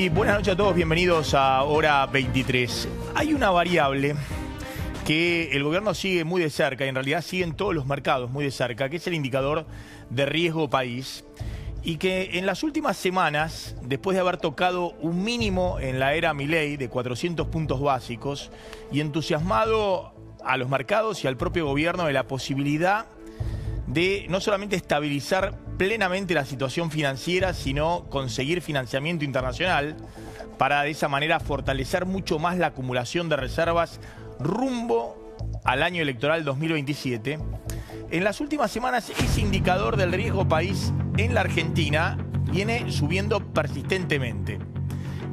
Y buenas noches a todos, bienvenidos a Hora 23. Hay una variable que el gobierno sigue muy de cerca, y en realidad siguen todos los mercados muy de cerca, que es el indicador de riesgo país, y que en las últimas semanas, después de haber tocado un mínimo en la era Milei de 400 puntos básicos y entusiasmado a los mercados y al propio gobierno de la posibilidad de no solamente estabilizar plenamente la situación financiera, sino conseguir financiamiento internacional para de esa manera fortalecer mucho más la acumulación de reservas rumbo al año electoral 2027. En las últimas semanas ese indicador del riesgo país en la Argentina viene subiendo persistentemente.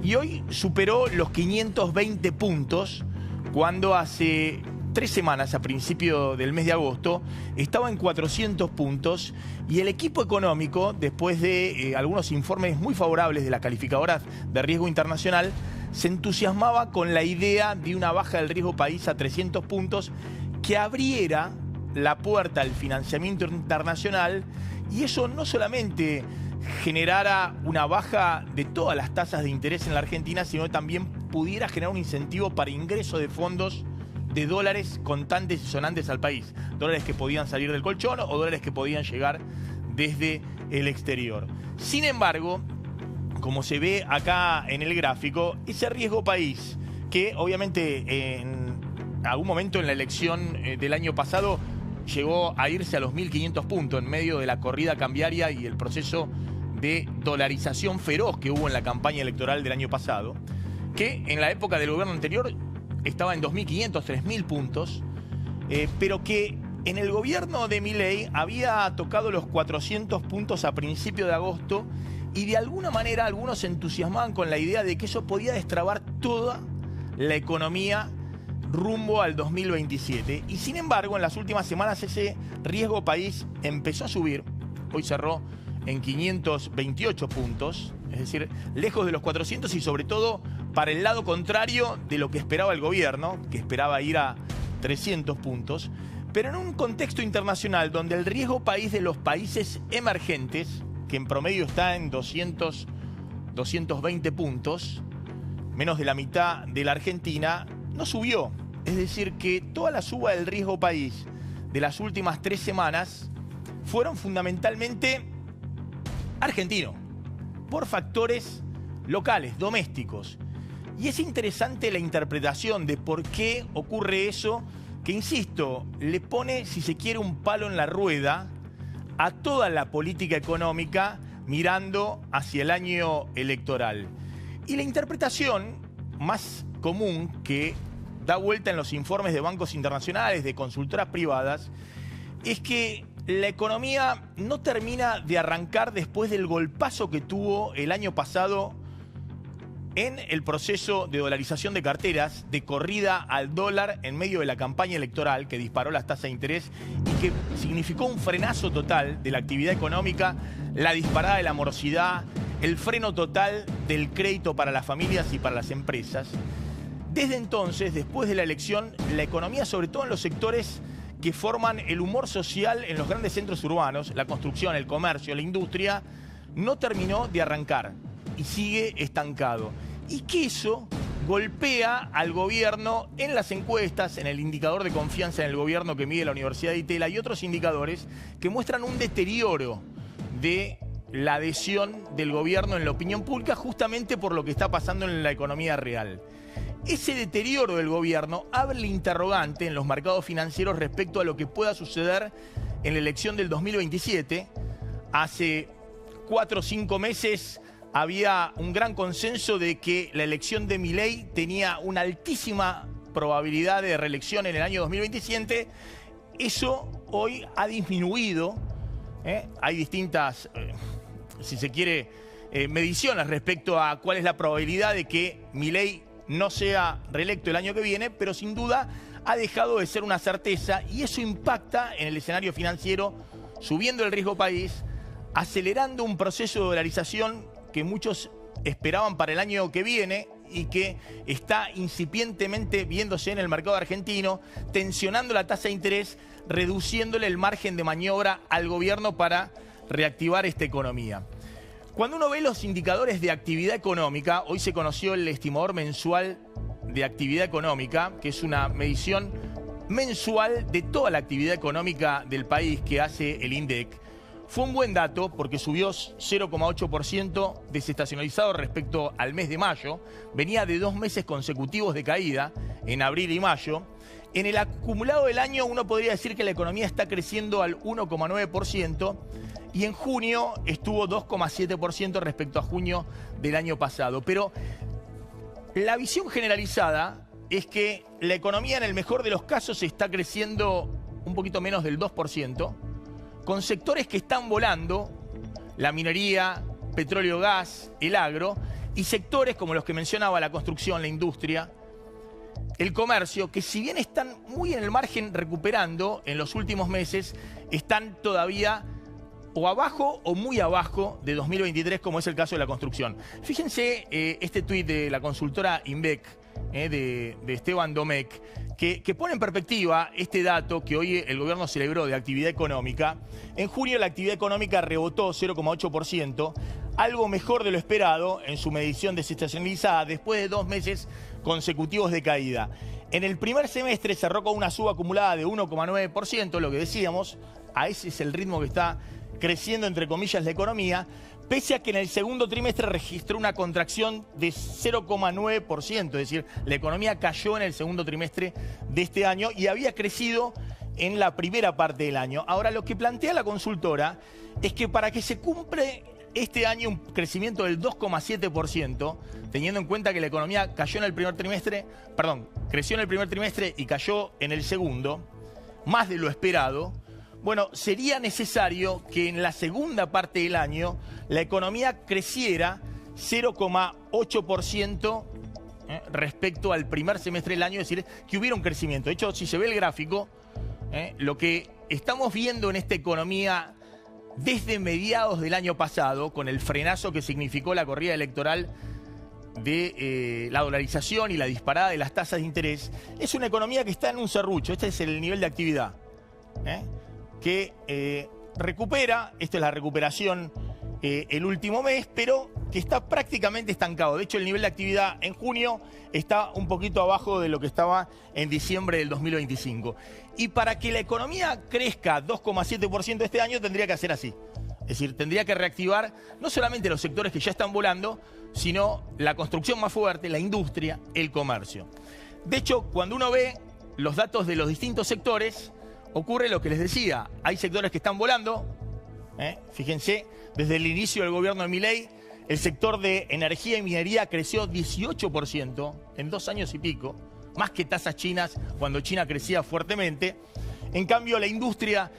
Y hoy superó los 520 puntos cuando hace 3 semanas, a principio del mes de agosto, estaba en 400 puntos y el equipo económico, después de algunos informes muy favorables de las calificadoras de riesgo internacional, se entusiasmaba con la idea de una baja del riesgo país a 300 puntos que abriera la puerta al financiamiento internacional, y eso no solamente generara una baja de todas las tasas de interés en la Argentina, sino que también pudiera generar un incentivo para ingreso de fondos de dólares contantes y sonantes al país. Dólares que podían salir del colchón o dólares que podían llegar desde el exterior. Sin embargo, como se ve acá en el gráfico, ese riesgo país, que obviamente en algún momento en la elección del año pasado llegó a irse a los 1.500 puntos en medio de la corrida cambiaria y el proceso de dolarización feroz que hubo en la campaña electoral del año pasado, que en la época del gobierno anterior estaba en 2.500, 3.000 puntos, pero que en el gobierno de Milei había tocado los 400 puntos a principio de agosto, y de alguna manera algunos se entusiasmaban con la idea de que eso podía destrabar toda la economía rumbo al 2027. Y sin embargo, en las últimas semanas ese riesgo país empezó a subir. Hoy cerró en 528 puntos, es decir, lejos de los 400 y sobre todo para el lado contrario de lo que esperaba el gobierno, que esperaba ir a 300 puntos, pero en un contexto internacional donde el riesgo país de los países emergentes, que en promedio está en 200, 220 puntos, menos de la mitad de la Argentina, no subió. Es decir, que toda la suba del riesgo país de las últimas 3 semanas fueron fundamentalmente argentinos, por factores locales, domésticos. Y es interesante la interpretación de por qué ocurre eso, que insisto, le pone, si se quiere, un palo en la rueda a toda la política económica mirando hacia el año electoral. Y la interpretación más común que da vuelta en los informes de bancos internacionales, de consultoras privadas, es que la economía no termina de arrancar después del golpazo que tuvo el año pasado en el proceso de dolarización de carteras, de corrida al dólar en medio de la campaña electoral que disparó las tasas de interés y que significó un frenazo total de la actividad económica, la disparada de la morosidad, el freno total del crédito para las familias y para las empresas. Desde entonces, después de la elección, la economía, sobre todo en los sectores que forman el humor social en los grandes centros urbanos, la construcción, el comercio, la industria, no terminó de arrancar y sigue estancado. Y que eso golpea al gobierno en las encuestas, en el indicador de confianza en el gobierno que mide la Universidad de Itela y otros indicadores que muestran un deterioro de la adhesión del gobierno en la opinión pública, justamente por lo que está pasando en la economía real. Ese deterioro del gobierno abre el interrogante en los mercados financieros respecto a lo que pueda suceder en la elección del 2027. Hace 4 o 5 meses había un gran consenso de que la elección de Milei tenía una altísima probabilidad de reelección en el año 2027. Eso hoy ha disminuido. Hay distintas, si se quiere, mediciones respecto a cuál es la probabilidad de que Milei no sea reelecto el año que viene, pero sin duda ha dejado de ser una certeza y eso impacta en el escenario financiero, subiendo el riesgo país, acelerando un proceso de dolarización que muchos esperaban para el año que viene y que está incipientemente viéndose en el mercado argentino, tensionando la tasa de interés, reduciéndole el margen de maniobra al gobierno para reactivar esta economía. Cuando uno ve los indicadores de actividad económica, hoy se conoció el estimador mensual de actividad económica, que es una medición mensual de toda la actividad económica del país que hace el INDEC. Fue un buen dato porque subió 0,8% desestacionalizado respecto al mes de mayo. Venía de 2 meses consecutivos de caída, en abril y mayo. En el acumulado del año uno podría decir que la economía está creciendo al 1,9% y en junio estuvo 2,7% respecto a junio del año pasado. Pero la visión generalizada es que la economía en el mejor de los casos está creciendo un poquito menos del 2%, con sectores que están volando, la minería, petróleo, gas, el agro, y sectores como los que mencionaba, la construcción, la industria, el comercio, que si bien están muy en el margen recuperando en los últimos meses, están todavía o abajo o muy abajo de 2023, como es el caso de la construcción. Fíjense este tuit de la consultora INVEC, de Esteban Domecq, que pone en perspectiva este dato que hoy el gobierno celebró de actividad económica. En junio la actividad económica rebotó 0,8%, algo mejor de lo esperado en su medición desestacionalizada después de 2 meses consecutivos de caída. En el primer semestre cerró con una suba acumulada de 1,9%, lo que decíamos, a ese es el ritmo que está creciendo, entre comillas, la economía, pese a que en el segundo trimestre registró una contracción de 0,9%, es decir, la economía cayó en el segundo trimestre de este año y había crecido en la primera parte del año. Ahora, lo que plantea la consultora es que para que se cumpla este año un crecimiento del 2,7%, teniendo en cuenta que la economía cayó en el primer trimestre, creció en el primer trimestre y cayó en el segundo, más de lo esperado. Bueno, sería necesario que en la segunda parte del año la economía creciera 0,8% respecto al primer semestre del año, es decir, que hubiera un crecimiento. De hecho, si se ve el gráfico, lo que estamos viendo en esta economía desde mediados del año pasado, con el frenazo que significó la corrida electoral de la dolarización y la disparada de las tasas de interés, es una economía que está en un serrucho. Este es el nivel de actividad que recupera, esto es la recuperación el último mes, pero que está prácticamente estancado. De hecho, el nivel de actividad en junio está un poquito abajo de lo que estaba en diciembre del 2025. Y para que la economía crezca 2,7% este año tendría que hacer así. Es decir, tendría que reactivar no solamente los sectores que ya están volando, sino la construcción más fuerte, la industria, el comercio. De hecho, cuando uno ve los datos de los distintos sectores, ocurre lo que les decía. Hay sectores que están volando. Fíjense, desde el inicio del gobierno de Milei, el sector de energía y minería creció 18% en 2 años y pico, más que tasas chinas cuando China crecía fuertemente. En cambio, la industria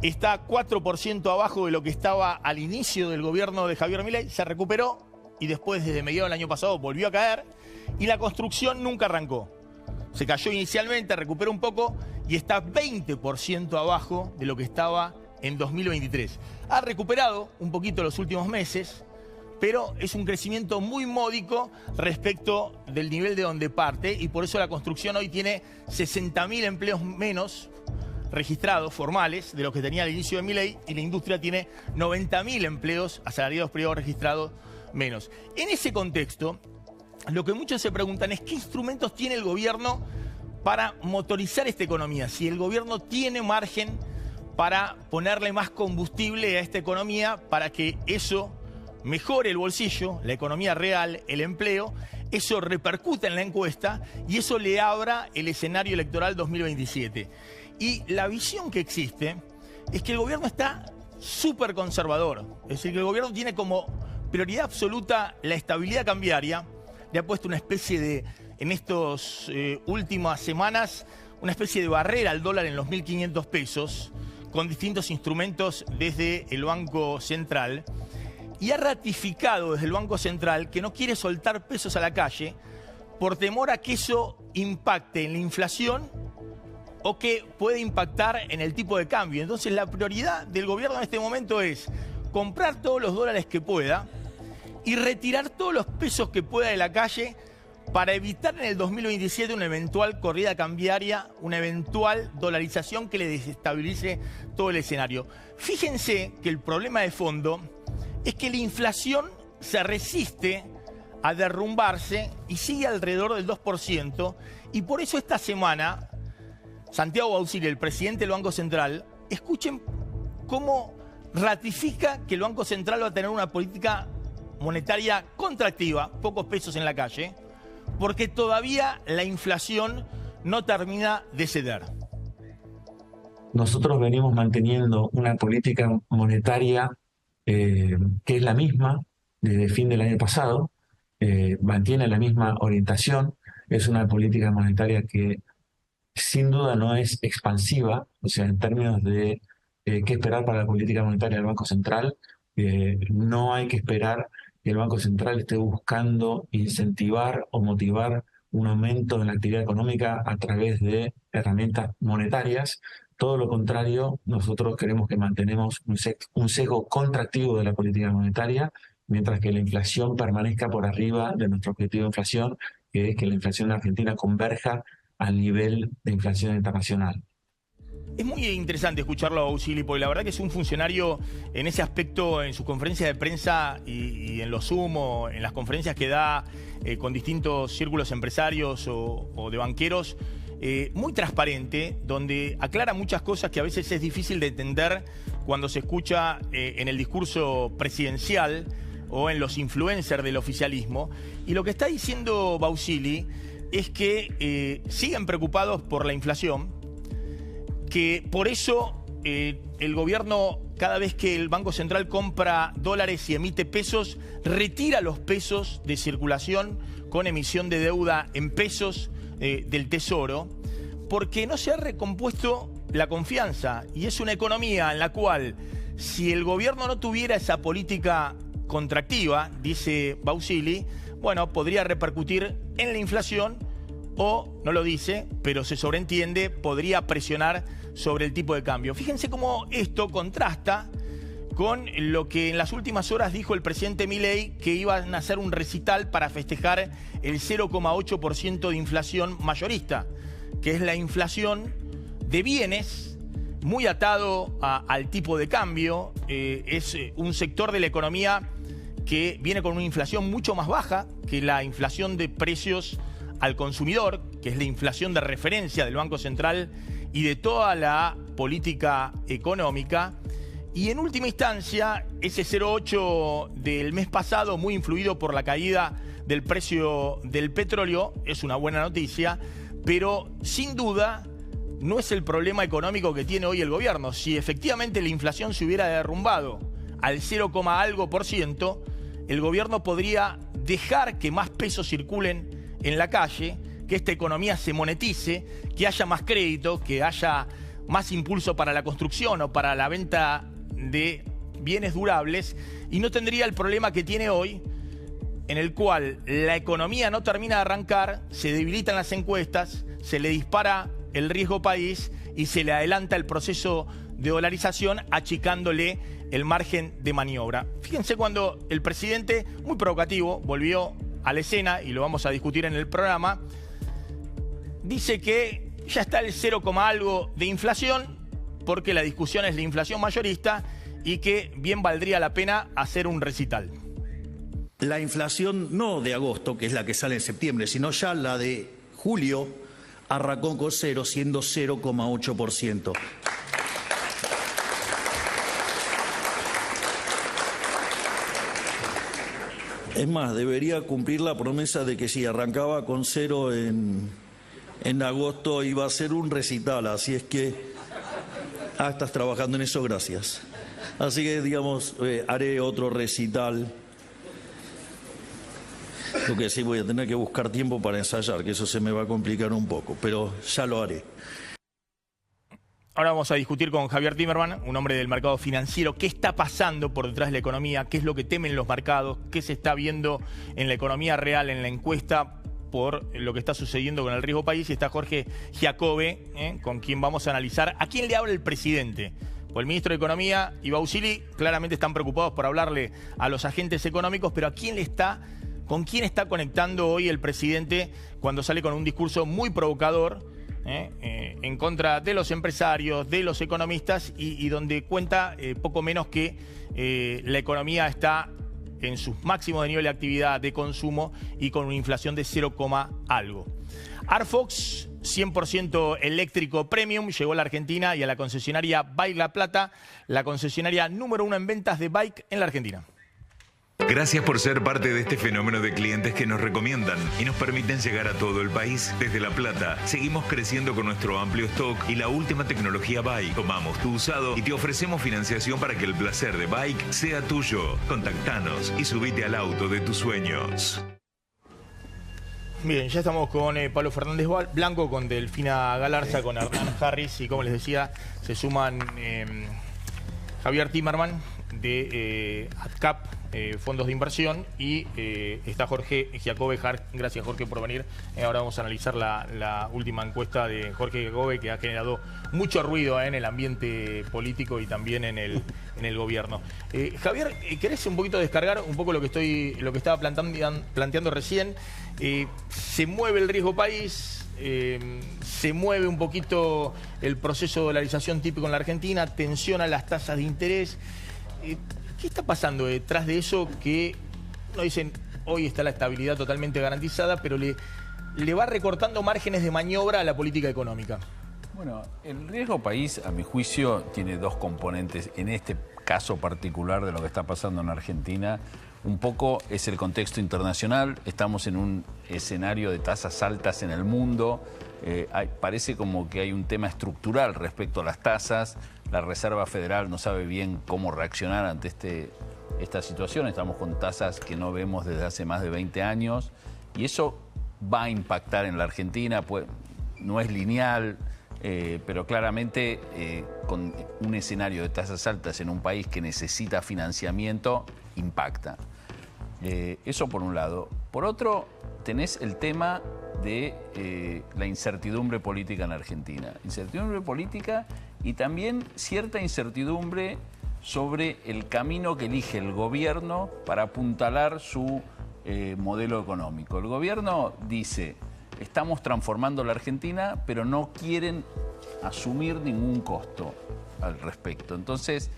está 4% abajo de lo que estaba al inicio del gobierno de Javier Milei, se recuperó y después, desde mediados del año pasado, volvió a caer, y la construcción nunca arrancó. Se cayó inicialmente, recuperó un poco y está 20% abajo de lo que estaba en 2023. Ha recuperado un poquito los últimos meses, pero es un crecimiento muy módico respecto del nivel de donde parte, y por eso la construcción hoy tiene 60.000 empleos menos registrados, formales, de lo que tenía al inicio de Milei, y la industria tiene 90.000 empleos asalariados privados registrados menos. En ese contexto, lo que muchos se preguntan es qué instrumentos tiene el gobierno para motorizar esta economía, si el gobierno tiene margen para ponerle más combustible a esta economía para que eso mejore el bolsillo, la economía real, el empleo, eso repercuta en la encuesta y eso le abra el escenario electoral 2027. Y la visión que existe es que el gobierno está súper conservador, es decir, que el gobierno tiene como prioridad absoluta la estabilidad cambiaria. Le ha puesto una especie de, en estas últimas semanas, una especie de barrera al dólar en los 1.500 pesos, con distintos instrumentos desde el Banco Central, y ha ratificado desde el Banco Central que no quiere soltar pesos a la calle por temor a que eso impacte en la inflación o que puede impactar en el tipo de cambio. Entonces, la prioridad del gobierno en este momento es comprar todos los dólares que pueda y retirar todos los pesos que pueda de la calle para evitar en el 2027 una eventual corrida cambiaria, una eventual dolarización que le desestabilice todo el escenario. Fíjense que el problema de fondo es que la inflación se resiste a derrumbarse y sigue alrededor del 2%, y por eso esta semana Santiago Bausili, el presidente del Banco Central, escuchen cómo ratifica que el Banco Central va a tener una política monetaria contractiva, pocos pesos en la calle, porque todavía la inflación no termina de ceder. Nosotros venimos manteniendo una política monetaria que es la misma desde el fin del año pasado, mantiene la misma orientación, es una política monetaria que sin duda no es expansiva, o sea, en términos de qué esperar para la política monetaria del Banco Central, no hay que esperar que el Banco Central esté buscando incentivar o motivar un aumento en la actividad económica a través de herramientas monetarias. Todo lo contrario, nosotros queremos que mantenemos un sesgo contractivo de la política monetaria, mientras que la inflación permanezca por arriba de nuestro objetivo de inflación, que es que la inflación en Argentina converja al nivel de inflación internacional. Es muy interesante escucharlo a Bausili, porque la verdad que es un funcionario en ese aspecto, en sus conferencias de prensa y en los Zoom o en las conferencias que da con distintos círculos empresarios o de banqueros, muy transparente, donde aclara muchas cosas que a veces es difícil de entender cuando se escucha en el discurso presidencial o en los influencers del oficialismo. Y lo que está diciendo Bausili es que siguen preocupados por la inflación, que por eso el gobierno, cada vez que el Banco Central compra dólares y emite pesos, retira los pesos de circulación con emisión de deuda en pesos del Tesoro, porque no se ha recompuesto la confianza. Y es una economía en la cual, si el gobierno no tuviera esa política contractiva, dice Bausili, bueno, podría repercutir en la inflación o, no lo dice, pero se sobreentiende, podría presionar sobre el tipo de cambio. Fíjense cómo esto contrasta con lo que en las últimas horas dijo el presidente Milei, que iban a hacer un recital para festejar el 0,8% de inflación mayorista, que es la inflación de bienes, muy atado al tipo de cambio. Es un sector de la economía que viene con una inflación mucho más baja que la inflación de precios al consumidor, que es la inflación de referencia del Banco Central y de toda la política económica. Y en última instancia, ese 0,8 del mes pasado, muy influido por la caída del precio del petróleo, es una buena noticia, pero sin duda no es el problema económico que tiene hoy el gobierno. Si efectivamente la inflación se hubiera derrumbado al 0, algo por ciento, el gobierno podría dejar que más pesos circulen en la calle, que esta economía se monetice, que haya más crédito, que haya más impulso para la construcción o para la venta de bienes durables, y no tendría el problema que tiene hoy, en el cual la economía no termina de arrancar, se debilitan las encuestas, se le dispara el riesgo país y se le adelanta el proceso de dolarización, achicándole el margen de maniobra. Fíjense cuando el presidente, muy provocativo, volvió a la escena, y lo vamos a discutir en el programa, dice que ya está el 0, algo de inflación, porque la discusión es la inflación mayorista y que bien valdría la pena hacer un recital. La inflación no de agosto, que es la que sale en septiembre, sino ya la de julio, arrancó con 0, siendo 0,8%. Es más, debería cumplir la promesa de que si arrancaba con 0 en agosto iba a ser un recital, así es que estás trabajando en eso, gracias. Así que, digamos, haré otro recital. Lo que sí, voy a tener que buscar tiempo para ensayar, que eso se me va a complicar un poco, pero ya lo haré. Ahora vamos a discutir con Javier Timerman, un hombre del mercado financiero, qué está pasando por detrás de la economía, qué es lo que temen los mercados, qué se está viendo en la economía real, en la encuesta, por lo que está sucediendo con el riesgo país. Y está Jorge Giacobbe, con quien vamos a analizar a quién le habla el presidente. Pues el ministro de Economía y Bausili claramente están preocupados por hablarle a los agentes económicos, pero ¿con quién está conectando hoy el presidente cuando sale con un discurso muy provocador en contra de los empresarios, de los economistas y donde cuenta poco menos que la economía está en sus máximos de nivel de actividad de consumo y con una inflación de 0, algo. Arfox, 100% eléctrico premium, llegó a la Argentina y a la concesionaria Bike La Plata, la concesionaria número 1 en ventas de bike en la Argentina. Gracias por ser parte de este fenómeno de clientes que nos recomiendan y nos permiten llegar a todo el país. Desde La Plata, seguimos creciendo con nuestro amplio stock y la última tecnología Bike. Tomamos tu usado y te ofrecemos financiación para que el placer de Bike sea tuyo. Contactanos y subite al auto de tus sueños. Bien, ya estamos con Pablo Fernández Blanco, con Delfina Galarza, con Hernán Harris y, como les decía, se suman Javier Timerman de AdCap, fondos de inversión, y está Jorge Giacobbe. Gracias, Jorge, por venir. Ahora vamos a analizar la última encuesta de Jorge Giacobbe, que ha generado mucho ruido en el ambiente político y también en el gobierno. Javier, ¿querés un poquito descargar un poco lo que estaba planteando recién? Se mueve el riesgo país, se mueve un poquito el proceso de dolarización típico en la Argentina, tensiona las tasas de interés. ¿Qué está pasando detrás de eso que no dicen hoy está la estabilidad totalmente garantizada, pero le va recortando márgenes de maniobra a la política económica? Bueno, el riesgo país, a mi juicio, tiene dos componentes. En este caso particular de lo que está pasando en Argentina, un poco es el contexto internacional. Estamos en un escenario de tasas altas en el mundo. Parece como que hay un tema estructural respecto a las tasas. La Reserva Federal no sabe bien cómo reaccionar ante esta situación. Estamos con tasas que no vemos desde hace más de 20 años y eso va a impactar en la Argentina. Pues, no es lineal, pero claramente con un escenario de tasas altas en un país que necesita financiamiento, impacta. Eso por un lado. Por otro, tenés el tema de la incertidumbre política en Argentina. Incertidumbre política y también cierta incertidumbre sobre el camino que elige el gobierno para apuntalar su modelo económico. El gobierno dice, estamos transformando la Argentina, pero no quieren asumir ningún costo al respecto. Entonces,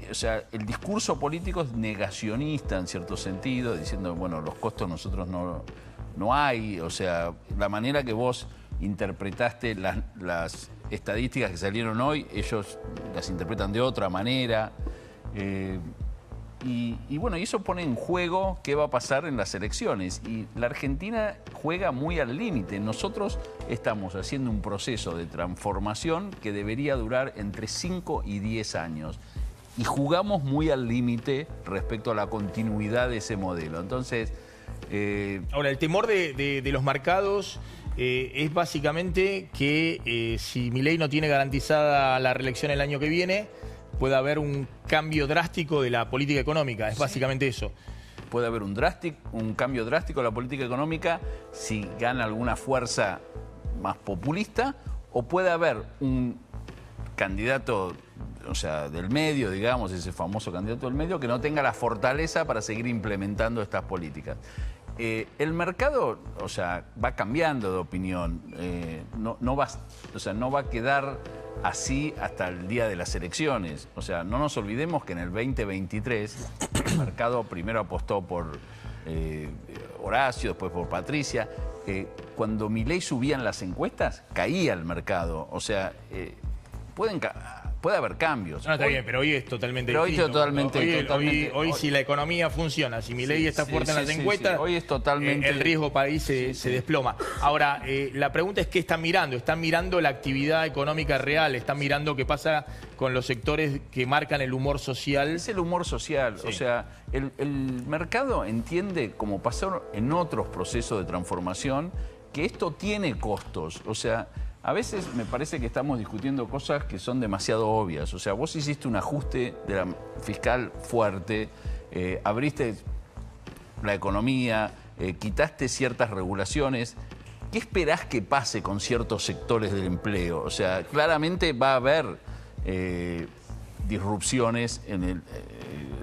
o sea, el discurso político es negacionista en cierto sentido, diciendo, bueno, los costos nosotros no hay. O sea, la manera que vos interpretaste las estadísticas que salieron hoy, ellos las interpretan de otra manera. Y bueno, y eso pone en juego qué va a pasar en las elecciones. Y la Argentina juega muy al límite. Nosotros estamos haciendo un proceso de transformación que debería durar entre 5 y 10 años. Y jugamos muy al límite respecto a la continuidad de ese modelo. Entonces... Ahora, el temor de los mercados es básicamente que si Milei no tiene garantizada la reelección el año que viene, puede haber un cambio drástico de la política económica. Es básicamente eso. Puede haber un cambio drástico de la política económica si gana alguna fuerza más populista, o puede haber un candidato, o sea, del medio, digamos, ese famoso candidato del medio, que no tenga la fortaleza para seguir implementando estas políticas. El mercado, o sea, va cambiando de opinión, no va a quedar así hasta el día de las elecciones. O sea, no nos olvidemos que en el 2023 el mercado primero apostó por Horacio, después por Patricia. Cuando Milei subía en las encuestas, caía el mercado. O sea, puede haber cambios. No, está bien, pero hoy es totalmente distinto. Hoy si la economía funciona, si Milei está fuerte en las encuestas, hoy es totalmente... el riesgo país se desploma. Ahora, la pregunta es ¿qué están mirando? ¿Están mirando la actividad económica real? ¿Están mirando qué pasa con los sectores que marcan el humor social? Es el humor social. Sí. O sea, el mercado entiende, como pasó en otros procesos de transformación, que esto tiene costos. O sea... A veces me parece que estamos discutiendo cosas que son demasiado obvias. O sea, vos hiciste un ajuste de la fiscal fuerte, abriste la economía, quitaste ciertas regulaciones. ¿Qué esperás que pase con ciertos sectores del empleo? O sea, claramente va a haber disrupciones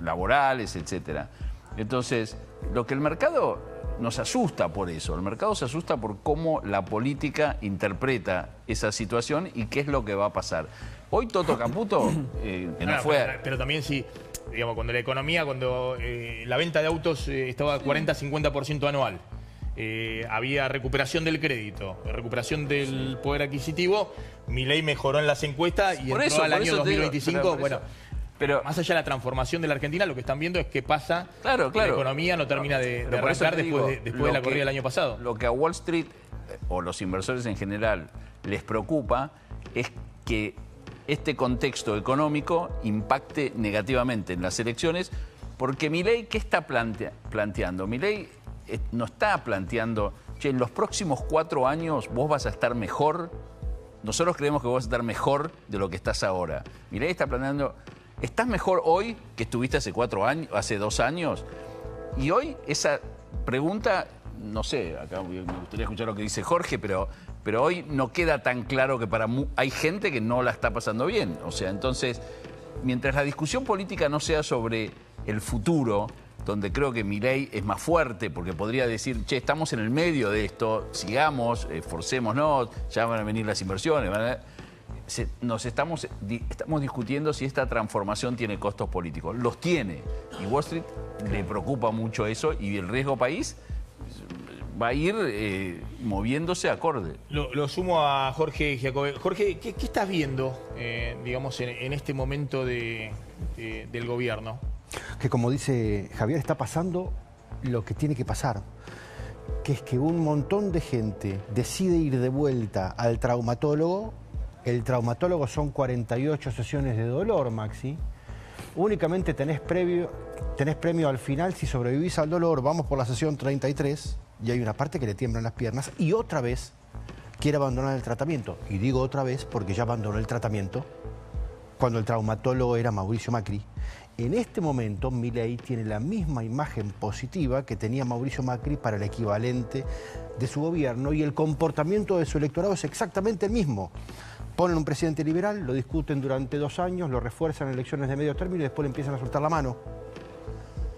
laborales, etcétera. Entonces, lo que el mercado nos asusta por eso. El mercado se asusta por cómo la política interpreta esa situación y qué es lo que va a pasar. Hoy Toto Caputo, que no fue... Pero también sí, digamos, cuando la economía, cuando la venta de autos estaba 40-50% anual, había recuperación del crédito, recuperación del poder adquisitivo, Milei mejoró en las encuestas y entró al año 2025, pero más allá de la transformación de la Argentina, lo que están viendo es qué pasa. Claro. La economía no termina de arrancar después de la corrida del año pasado. Lo que a Wall Street o los inversores en general les preocupa es que este contexto económico impacte negativamente en las elecciones, porque Milei, ¿qué está planteando? Milei no está planteando, che, en los próximos 4 años vos vas a estar mejor. Nosotros creemos que vos vas a estar mejor de lo que estás ahora. Milei está planteando... ¿Estás mejor hoy que estuviste hace 4 años, hace 2 años? Y hoy esa pregunta, no sé, acá me gustaría escuchar lo que dice Jorge, pero hoy no queda tan claro que hay gente que no la está pasando bien. O sea, entonces, mientras la discusión política no sea sobre el futuro, donde creo que Milei es más fuerte, porque podría decir, che, estamos en el medio de esto, sigamos, esforcémonos, ya van a venir las inversiones, estamos discutiendo si esta transformación tiene costos políticos. Los tiene. Y Wall Street le preocupa mucho eso y el riesgo país va a ir moviéndose acorde. Lo sumo a Jorge Giacobbe. Jorge, ¿qué estás viendo, digamos, en este momento del gobierno? Que como dice Javier, está pasando lo que tiene que pasar, que es que un montón de gente decide ir de vuelta al traumatólogo. El traumatólogo son 48 sesiones de dolor, Maxi. Únicamente tenés premio al final si sobrevivís al dolor. Vamos por la sesión 33 y hay una parte que le tiemblan las piernas y otra vez quiere abandonar el tratamiento. Y digo otra vez porque ya abandonó el tratamiento cuando el traumatólogo era Mauricio Macri. En este momento, Milei tiene la misma imagen positiva que tenía Mauricio Macri para el equivalente de su gobierno y el comportamiento de su electorado es exactamente el mismo. Ponen un presidente liberal, lo discuten durante 2 años, lo refuerzan en elecciones de medio término y después le empiezan a soltar la mano.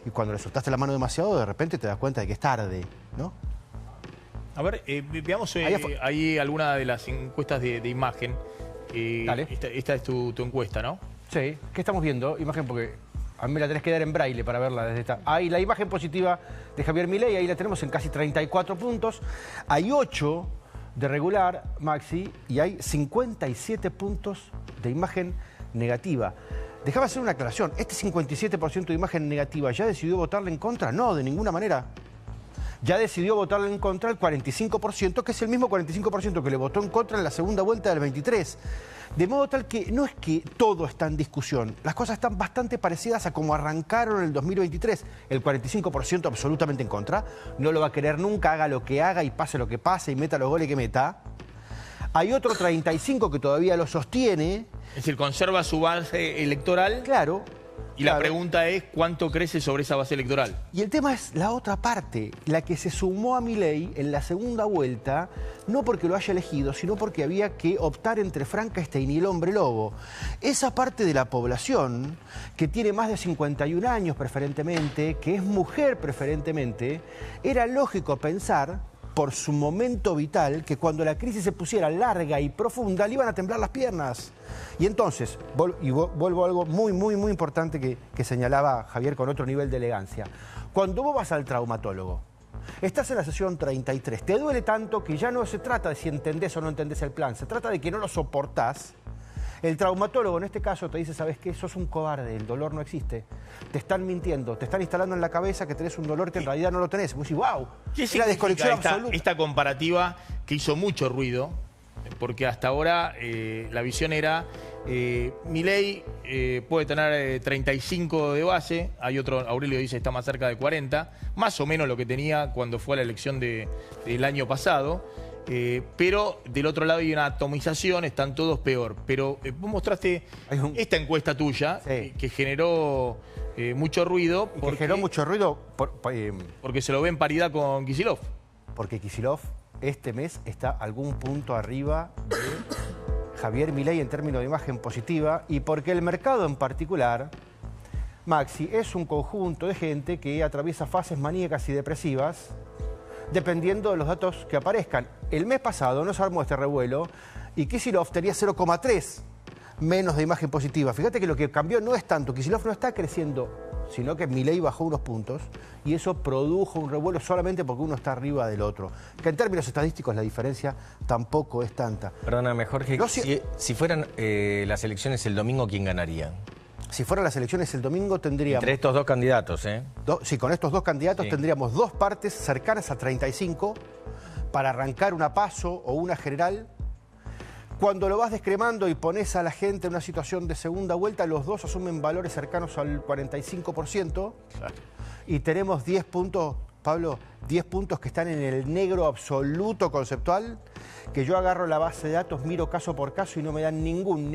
Y cuando le soltaste la mano demasiado, de repente te das cuenta de que es tarde, ¿no? A ver, veamos ahí alguna de las encuestas de imagen. Dale. Esta es tu encuesta, ¿no? Sí. ¿Qué estamos viendo? Imagen, porque a mí me la tenés que dar en braille para verla desde esta. Ahí la imagen positiva de Javier Milei, ahí la tenemos en casi 34 puntos. Hay 8 de regular, Maxi, y hay 57 puntos de imagen negativa. Déjame hacer una aclaración. ¿Este 57% de imagen negativa ya decidió votarle en contra? No, de ninguna manera. Ya decidió votarle en contra el 45%, que es el mismo 45% que le votó en contra en la segunda vuelta del 23. De modo tal que no es que todo está en discusión. Las cosas están bastante parecidas a como arrancaron en el 2023. El 45% absolutamente en contra. No lo va a querer nunca, haga lo que haga y pase lo que pase y meta los goles que meta. Hay otro 35% que todavía lo sostiene. Es decir, conserva su base electoral. Claro. Y la pregunta es, ¿cuánto crece sobre esa base electoral? Y el tema es la otra parte, la que se sumó a Milei en la segunda vuelta, no porque lo haya elegido, sino porque había que optar entre Frankenstein y el hombre lobo. Esa parte de la población, que tiene más de 51 años preferentemente, que es mujer preferentemente, era lógico pensar, por su momento vital, que cuando la crisis se pusiera larga y profunda, le iban a temblar las piernas. Y entonces, vuelvo a algo muy, muy, muy importante que señalaba Javier con otro nivel de elegancia. Cuando vos vas al traumatólogo, estás en la sesión 33, te duele tanto que ya no se trata de si entendés o no entendés el plan, se trata de que no lo soportás. El traumatólogo en este caso te dice, ¿sabes qué? Sos un cobarde, el dolor no existe. Te están mintiendo, te están instalando en la cabeza que tenés un dolor que en realidad no lo tenés. Vos decís, wow, es la desconexión absoluta. Esta comparativa que hizo mucho ruido, porque hasta ahora la visión era, Milei puede tener 35 de base, hay otro, Aurelio dice está más cerca de 40, más o menos lo que tenía cuando fue la elección del año pasado. Pero del otro lado hay una atomización, están todos peor. Pero vos mostraste esta encuesta tuya, sí, que generó mucho ruido. Generó mucho ruido porque se lo ve en paridad con Kicillof. Porque Kicillof este mes está algún punto arriba de Javier Milei en términos de imagen positiva y porque el mercado en particular Maxi, es un conjunto de gente que atraviesa fases maníacas y depresivas dependiendo de los datos que aparezcan. El mes pasado nos armó este revuelo y Kicillof tenía 0,3 menos de imagen positiva. Fíjate que lo que cambió no es tanto, Kicillof no está creciendo, sino que Milei bajó unos puntos y eso produjo un revuelo solamente porque uno está arriba del otro. Que en términos estadísticos la diferencia tampoco es tanta. Perdóname, Jorge, No, si fueran las elecciones el domingo, ¿quién ganaría? Si fueran las elecciones el domingo tendríamos... Entre estos dos candidatos, ¿eh? Sí, con estos dos candidatos Sí. tendríamos dos partes cercanas a 35 para arrancar una PASO o una general. Cuando lo vas descremando y pones a la gente en una situación de segunda vuelta, los dos asumen valores cercanos al 45%. Claro. Y tenemos 10 puntos, Pablo, 10 puntos que están en el negro absoluto conceptual, que yo agarro la base de datos, miro caso por caso y no me dan ningún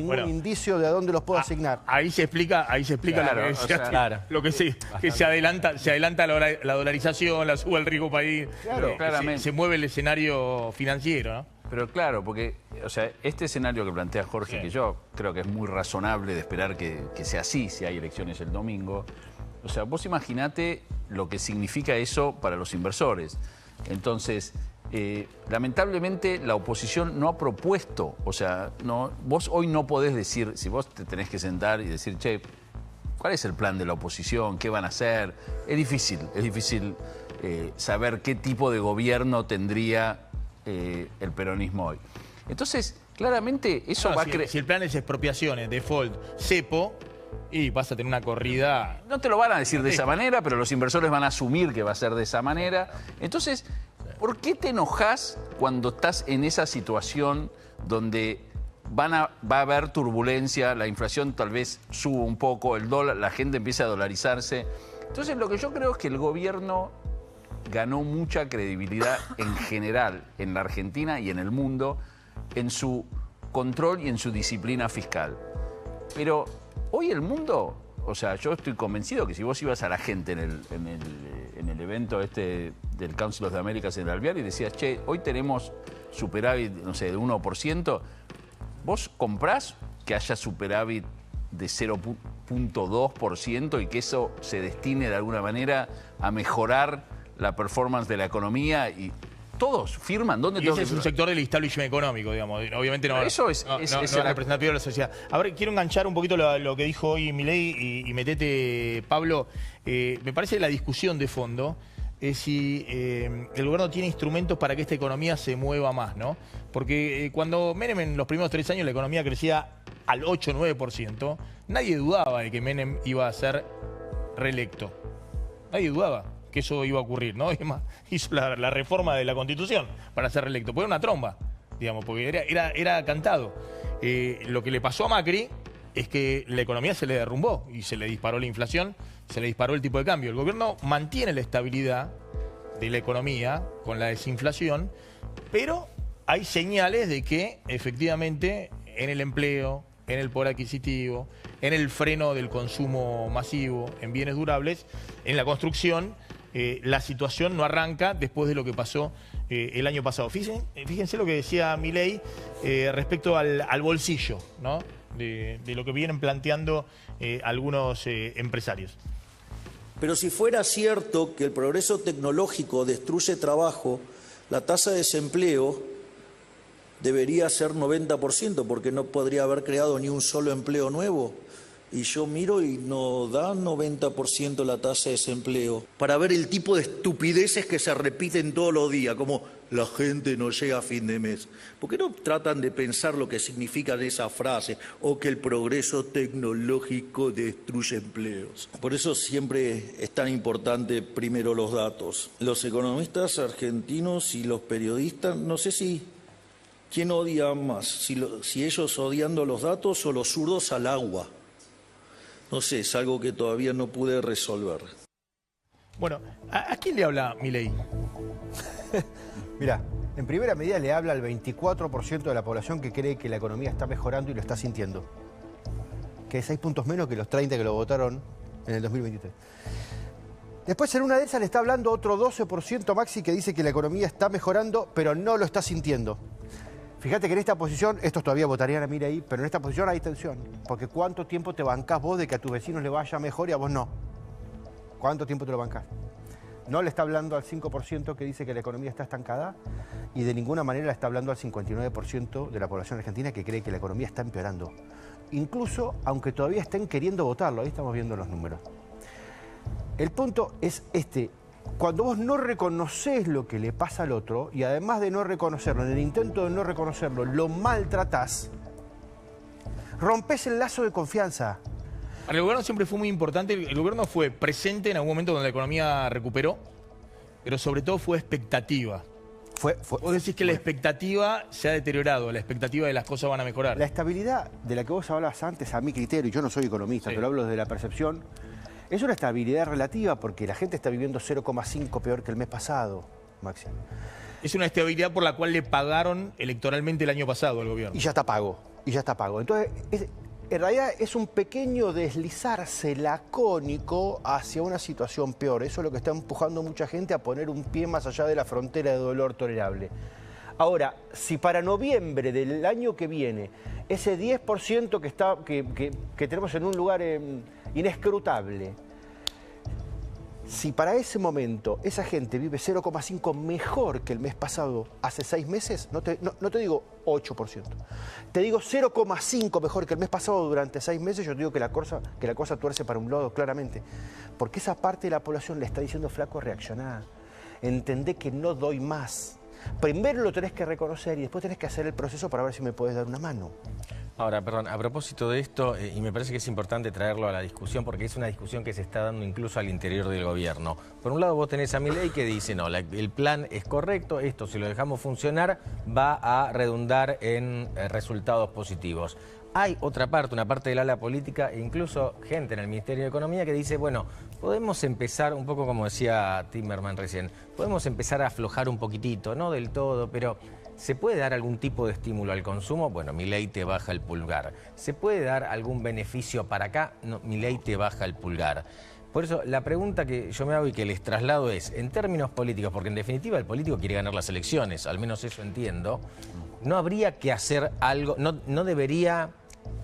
bueno, indicio de a dónde los puedo asignar. Ahí se explica Claro, lo que, o sea, claro. lo que se adelanta la dolarización, la suba el riesgo país. Claro, claramente. Se mueve el escenario financiero, ¿no? Pero claro, porque o sea, este escenario que plantea Jorge, que yo creo que es muy razonable de esperar que sea así si hay elecciones el domingo. O sea, vos imaginate lo que significa eso para los inversores. Entonces, lamentablemente la oposición no ha propuesto, o sea, vos hoy no podés decir, si vos te tenés que sentar y decir, che, ¿cuál es el plan de la oposición? ¿Qué van a hacer? Es difícil saber qué tipo de gobierno tendría el peronismo hoy. Entonces, claramente eso va a crear... Si el plan es expropiaciones, default, cepo, y vas a tener una corrida... No te lo van a decir de esa manera, pero los inversores van a asumir que va a ser de esa manera. Entonces, ¿por qué te enojas cuando estás en esa situación donde va a haber turbulencia, la inflación tal vez suba un poco, el dólar, la gente empieza a dolarizarse? Entonces, lo que yo creo es que el gobierno ganó mucha credibilidad en general en la Argentina y en el mundo en su control y en su disciplina fiscal. Pero hoy el mundo, o sea, yo estoy convencido que si vos ibas a la gente en el evento este del Council of the Americas en el Alvear y decías, che, hoy tenemos superávit, no sé, de 1%, vos comprás que haya superávit de 0.2% y que eso se destine de alguna manera a mejorar la performance de la economía y todos firman. ¿Dónde y ese es un sector del establishment económico, digamos. Obviamente no, eso es representativo de la sociedad. A ver, quiero enganchar un poquito lo que dijo hoy Milei y metete, Pablo. Me parece que la discusión de fondo es si el gobierno tiene instrumentos para que esta economía se mueva más, ¿no? Porque cuando Menem en los primeros 3 años la economía crecía al 8-9%, nadie dudaba de que Menem iba a ser reelecto. Nadie dudaba que eso iba a ocurrir, ¿no? Es más, hizo la reforma de la Constitución para ser reelecto. Fue una tromba, digamos, porque era cantado. Lo que le pasó a Macri es que la economía se le derrumbó y se le disparó la inflación, se le disparó el tipo de cambio. El gobierno mantiene la estabilidad de la economía con la desinflación, pero hay señales de que efectivamente en el empleo, en el poder adquisitivo, en el freno del consumo masivo, en bienes durables, en la construcción, la situación no arranca después de lo que pasó el año pasado. Fíjense lo que decía Milei respecto al bolsillo, ¿no? de lo que vienen planteando algunos empresarios. Pero si fuera cierto que el progreso tecnológico destruye trabajo, la tasa de desempleo debería ser 90%, porque no podría haber creado ni un solo empleo nuevo. Y yo miro y no da 90% la tasa de desempleo. Para ver el tipo de estupideces que se repiten todos los días, como la gente no llega a fin de mes. ¿Por qué no tratan de pensar lo que significan esas frases? O que el progreso tecnológico destruye empleos. Por eso siempre es tan importante primero los datos. Los economistas argentinos y los periodistas, no sé quién odia más, si ellos odiando los datos o los zurdos al agua. No sé, es algo que todavía no pude resolver. Bueno, ¿a quién le habla Milei? Mirá, en primera medida le habla al 24% de la población que cree que la economía está mejorando y lo está sintiendo. Que es 6 puntos menos que los 30 que lo votaron en el 2023. Después en una de esas le está hablando otro 12% Maxi que dice que la economía está mejorando, pero no lo está sintiendo. Fíjate que en esta posición, estos todavía votarían a Milei, pero en esta posición hay tensión. Porque ¿cuánto tiempo te bancás vos de que a tus vecinos le vaya mejor y a vos no? ¿Cuánto tiempo te lo bancás? No le está hablando al 5% que dice que la economía está estancada y de ninguna manera le está hablando al 59% de la población argentina que cree que la economía está empeorando. Incluso aunque todavía estén queriendo votarlo, ahí estamos viendo los números. El punto es este. Cuando vos no reconoces lo que le pasa al otro, y además de no reconocerlo, en el intento de no reconocerlo, lo maltratás, rompes el lazo de confianza. Para el gobierno siempre fue muy importante, el gobierno fue presente en algún momento donde la economía recuperó, pero sobre todo fue expectativa. Vos decís que la expectativa se ha deteriorado, la expectativa de las cosas van a mejorar. La estabilidad de la que vos hablabas antes, a mi criterio, y yo no soy economista, Sí. pero hablo desde la percepción, es una estabilidad relativa porque la gente está viviendo 0,5 peor que el mes pasado, Maxi. Es una estabilidad por la cual le pagaron electoralmente el año pasado al gobierno. Y ya está pago, Entonces, en realidad es un pequeño deslizarse lacónico hacia una situación peor. Eso es lo que está empujando a mucha gente a poner un pie más allá de la frontera de dolor tolerable. Ahora, si para noviembre del año que viene, ese 10% que tenemos en un lugar inescrutable, si para ese momento esa gente vive 0,5 mejor que el mes pasado hace 6 meses, no te digo 8%, te digo 0,5 mejor que el mes pasado durante 6 meses, yo te digo que la cosa tuerce para un lado claramente. Porque esa parte de la población le está diciendo, flaco, reaccioná, entendé que no doy más. Primero lo tenés que reconocer y después tenés que hacer el proceso para ver si me puedes dar una mano. Ahora, perdón, a propósito de esto, y me parece que es importante traerlo a la discusión porque es una discusión que se está dando incluso al interior del gobierno. Por un lado vos tenés a Milei que dice, no, el plan es correcto, esto si lo dejamos funcionar va a redundar en resultados positivos. Hay otra parte, una parte del ala política e incluso gente en el Ministerio de Economía que dice, bueno, podemos empezar, un poco como decía Timerman recién, podemos empezar a aflojar un poquitito, no del todo, pero ¿se puede dar algún tipo de estímulo al consumo? Bueno, Milei te baja el pulgar. ¿Se puede dar algún beneficio para acá? No, Milei te baja el pulgar. Por eso, la pregunta que yo me hago y que les traslado es, en términos políticos, porque en definitiva el político quiere ganar las elecciones, al menos eso entiendo, ¿no habría que hacer algo, no debería...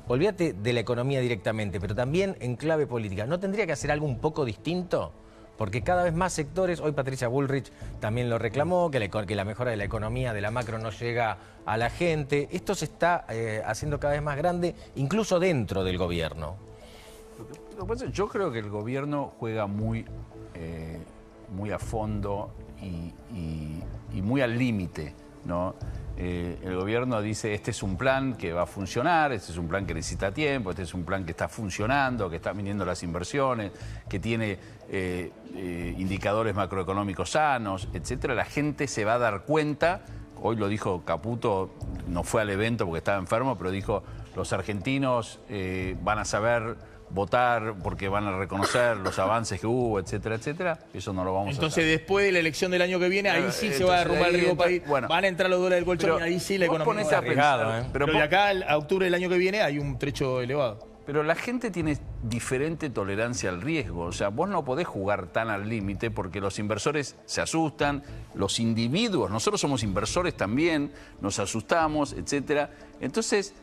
Olvídate de la economía directamente, pero también en clave política. ¿No tendría que hacer algo un poco distinto? Porque cada vez más sectores, hoy Patricia Bullrich también lo reclamó, que la mejora de la economía, de la macro, no llega a la gente. Esto se está haciendo cada vez más grande, incluso dentro del gobierno. Lo que pasa es que yo creo que el gobierno juega muy a fondo y muy al límite, ¿no? El gobierno dice, este es un plan que va a funcionar, este es un plan que necesita tiempo, este es un plan que está funcionando, que están viniendo las inversiones, que tiene indicadores macroeconómicos sanos, etcétera. La gente se va a dar cuenta, hoy lo dijo Caputo, no fue al evento porque estaba enfermo, pero dijo, los argentinos van a saber votar porque van a reconocer los avances que hubo, etcétera, etcétera. Eso no lo vamos Entonces, a hacer. después de la elección del año que viene, ahí sí se va a derrumbar el riesgo país. Bueno, van a entrar los dólares del colchón pero y ahí sí la vos economía ponés va a a pensar, pero de acá a octubre del año que viene hay un trecho elevado. Pero la gente tiene diferente tolerancia al riesgo. O sea, vos no podés jugar tan al límite porque los inversores se asustan, los individuos, nosotros somos inversores también, nos asustamos, etcétera. Entonces,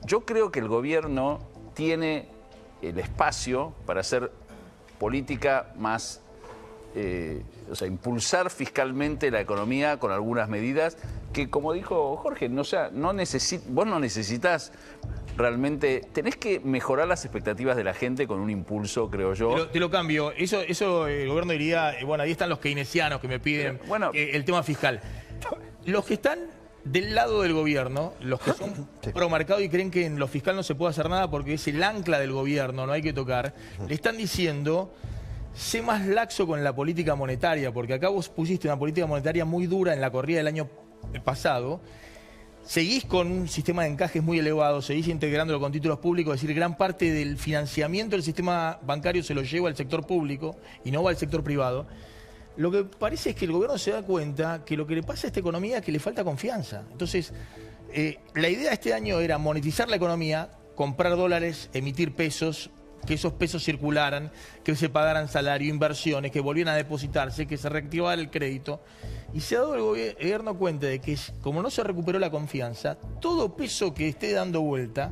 yo creo que el gobierno tiene el espacio para hacer política más, o sea, impulsar fiscalmente la economía con algunas medidas que, como dijo Jorge, vos no necesitas realmente, tenés que mejorar las expectativas de la gente con un impulso, creo yo. Te lo cambio, eso el gobierno diría, bueno, ahí están los keynesianos que me piden el tema fiscal. Los que están del lado del gobierno, los que son promarcados y creen que en lo fiscal no se puede hacer nada porque es el ancla del gobierno, no hay que tocar, le están diciendo, sé más laxo con la política monetaria, porque acá vos pusiste una política monetaria muy dura en la corrida del año pasado, seguís con un sistema de encajes muy elevado, seguís integrándolo con títulos públicos, es decir, gran parte del financiamiento del sistema bancario se lo lleva al sector público y no va al sector privado. Lo que parece es que el gobierno se da cuenta que lo que le pasa a esta economía es que le falta confianza. Entonces, la idea este año era monetizar la economía, comprar dólares, emitir pesos, que esos pesos circularan, que se pagaran salario, inversiones, que volvieran a depositarse, que se reactivara el crédito. Y se ha dado el gobierno cuenta de que como no se recuperó la confianza, todo peso que esté dando vuelta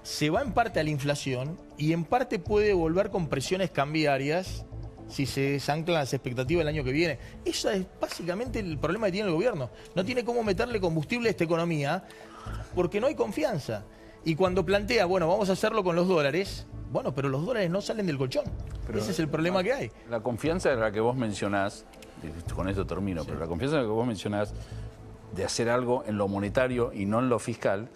se va en parte a la inflación y en parte puede volver con presiones cambiarias si se desanclan las expectativas del año que viene. Eso es básicamente el problema que tiene el gobierno. No tiene cómo meterle combustible a esta economía porque no hay confianza. Y cuando plantea, bueno, vamos a hacerlo con los dólares, bueno, pero los dólares no salen del colchón. Pero ese es el problema que hay. La confianza de la que vos mencionás, con esto termino, sí, pero la confianza de la que vos mencionás de hacer algo en lo monetario y no en lo fiscal,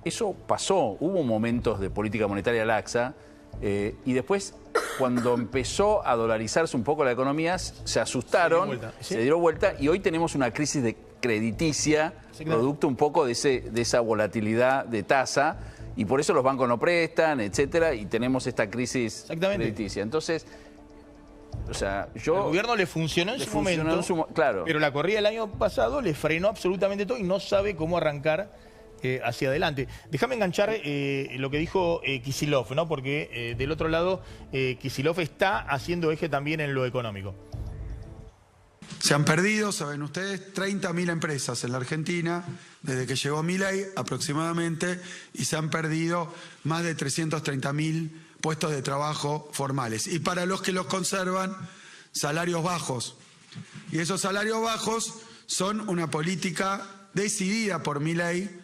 eso pasó. Hubo momentos de política monetaria laxa y después, cuando empezó a dolarizarse un poco la economía, se asustaron, se dio vuelta y hoy tenemos una crisis de crediticia, sí, claro, producto un poco de esa volatilidad de tasa, y por eso los bancos no prestan, etcétera, y tenemos esta crisis crediticia. Entonces, o sea, el gobierno le funcionó en su momento, claro, pero la corrida del año pasado le frenó absolutamente todo y no sabe cómo arrancar hacia adelante. Déjame enganchar lo que dijo Kicillof, ¿no? Porque del otro lado Kicillof está haciendo eje también en lo económico. Se han perdido, saben ustedes, 30.000 empresas en la Argentina desde que llegó Milei aproximadamente, y se han perdido más de 330.000 puestos de trabajo formales. Y para los que los conservan, salarios bajos. Y esos salarios bajos son una política decidida por Milei.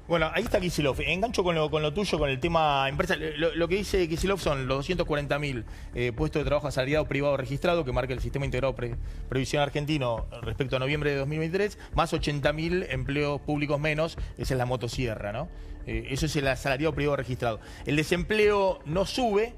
Bueno, ahí está Kicillof. Engancho con lo tuyo, con el tema empresa. Lo que dice Kicillof son los 240.000 puestos de trabajo asalariado privado registrado que marca el Sistema Integrado Previsional Argentino respecto a noviembre de 2023, más 80.000 empleos públicos menos. Esa es la motosierra, ¿no? Eso es el asalariado privado registrado. El desempleo no sube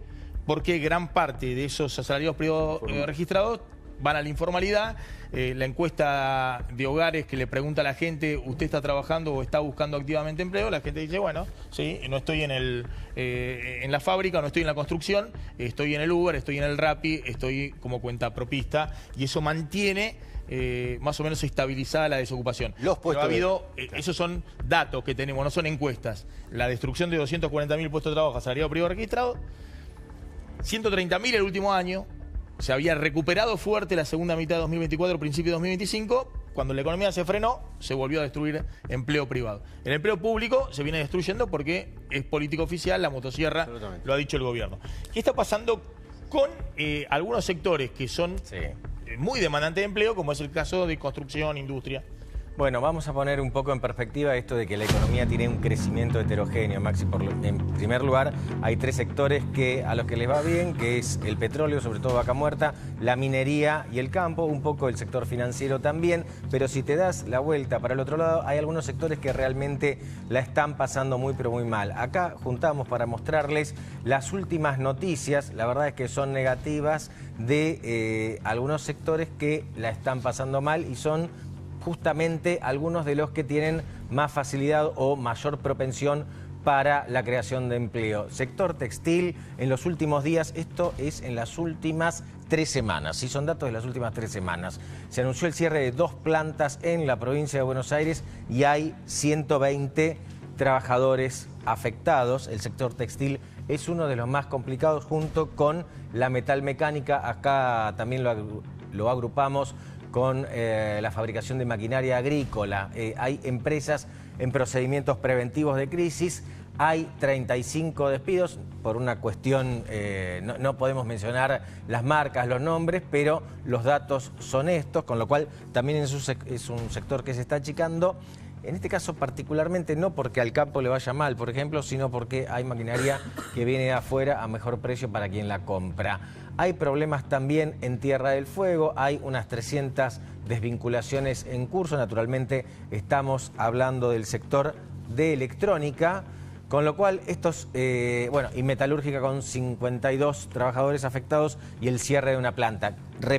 porque gran parte de esos asalariados privados registrados van a la informalidad. La encuesta de hogares que le pregunta a la gente, ¿usted está trabajando o está buscando activamente empleo? La gente dice, bueno, sí, no estoy en la fábrica, no estoy en la construcción, estoy en el Uber, estoy en el Rappi, estoy como cuentapropista, y eso mantiene más o menos estabilizada la desocupación. Pero ha habido, esos son datos que tenemos, no son encuestas. La destrucción de 240.000 puestos de trabajo asalariado privado registrado, 130.000 el último año. Se había recuperado fuerte la segunda mitad de 2024, principio de 2025. Cuando la economía se frenó, se volvió a destruir empleo privado. El empleo público se viene destruyendo porque es política oficial, la motosierra, lo ha dicho el gobierno. ¿Qué está pasando con algunos sectores que son muy demandantes de empleo, como es el caso de construcción, industria? Bueno, vamos a poner un poco en perspectiva esto de que la economía tiene un crecimiento heterogéneo, Maxi. En primer lugar, hay tres sectores a los que les va bien, que es el petróleo, sobre todo vaca muerta, la minería y el campo, un poco el sector financiero también, pero si te das la vuelta para el otro lado, hay algunos sectores que realmente la están pasando muy, pero muy mal. Acá juntamos para mostrarles las últimas noticias, la verdad es que son negativas, de algunos sectores que la están pasando mal y son justamente algunos de los que tienen más facilidad o mayor propensión para la creación de empleo. Sector textil, en los últimos días, esto es en las últimas 3 semanas, ¿sí? Son datos de las últimas 3 semanas. Se anunció el cierre de 2 plantas en la provincia de Buenos Aires y hay 120 trabajadores afectados. El sector textil es uno de los más complicados junto con la metalmecánica. Acá también lo agrupamos con la fabricación de maquinaria agrícola. Hay empresas en procedimientos preventivos de crisis, hay 35 despidos por una cuestión, no podemos mencionar las marcas, los nombres, pero los datos son estos, con lo cual también es un sector que se está achicando. En este caso particularmente no porque al campo le vaya mal, por ejemplo, sino porque hay maquinaria que viene de afuera a mejor precio para quien la compra. Hay problemas también en Tierra del Fuego, hay unas 300 desvinculaciones en curso. Naturalmente estamos hablando del sector de electrónica, con lo cual y metalúrgica con 52 trabajadores afectados y el cierre de una planta.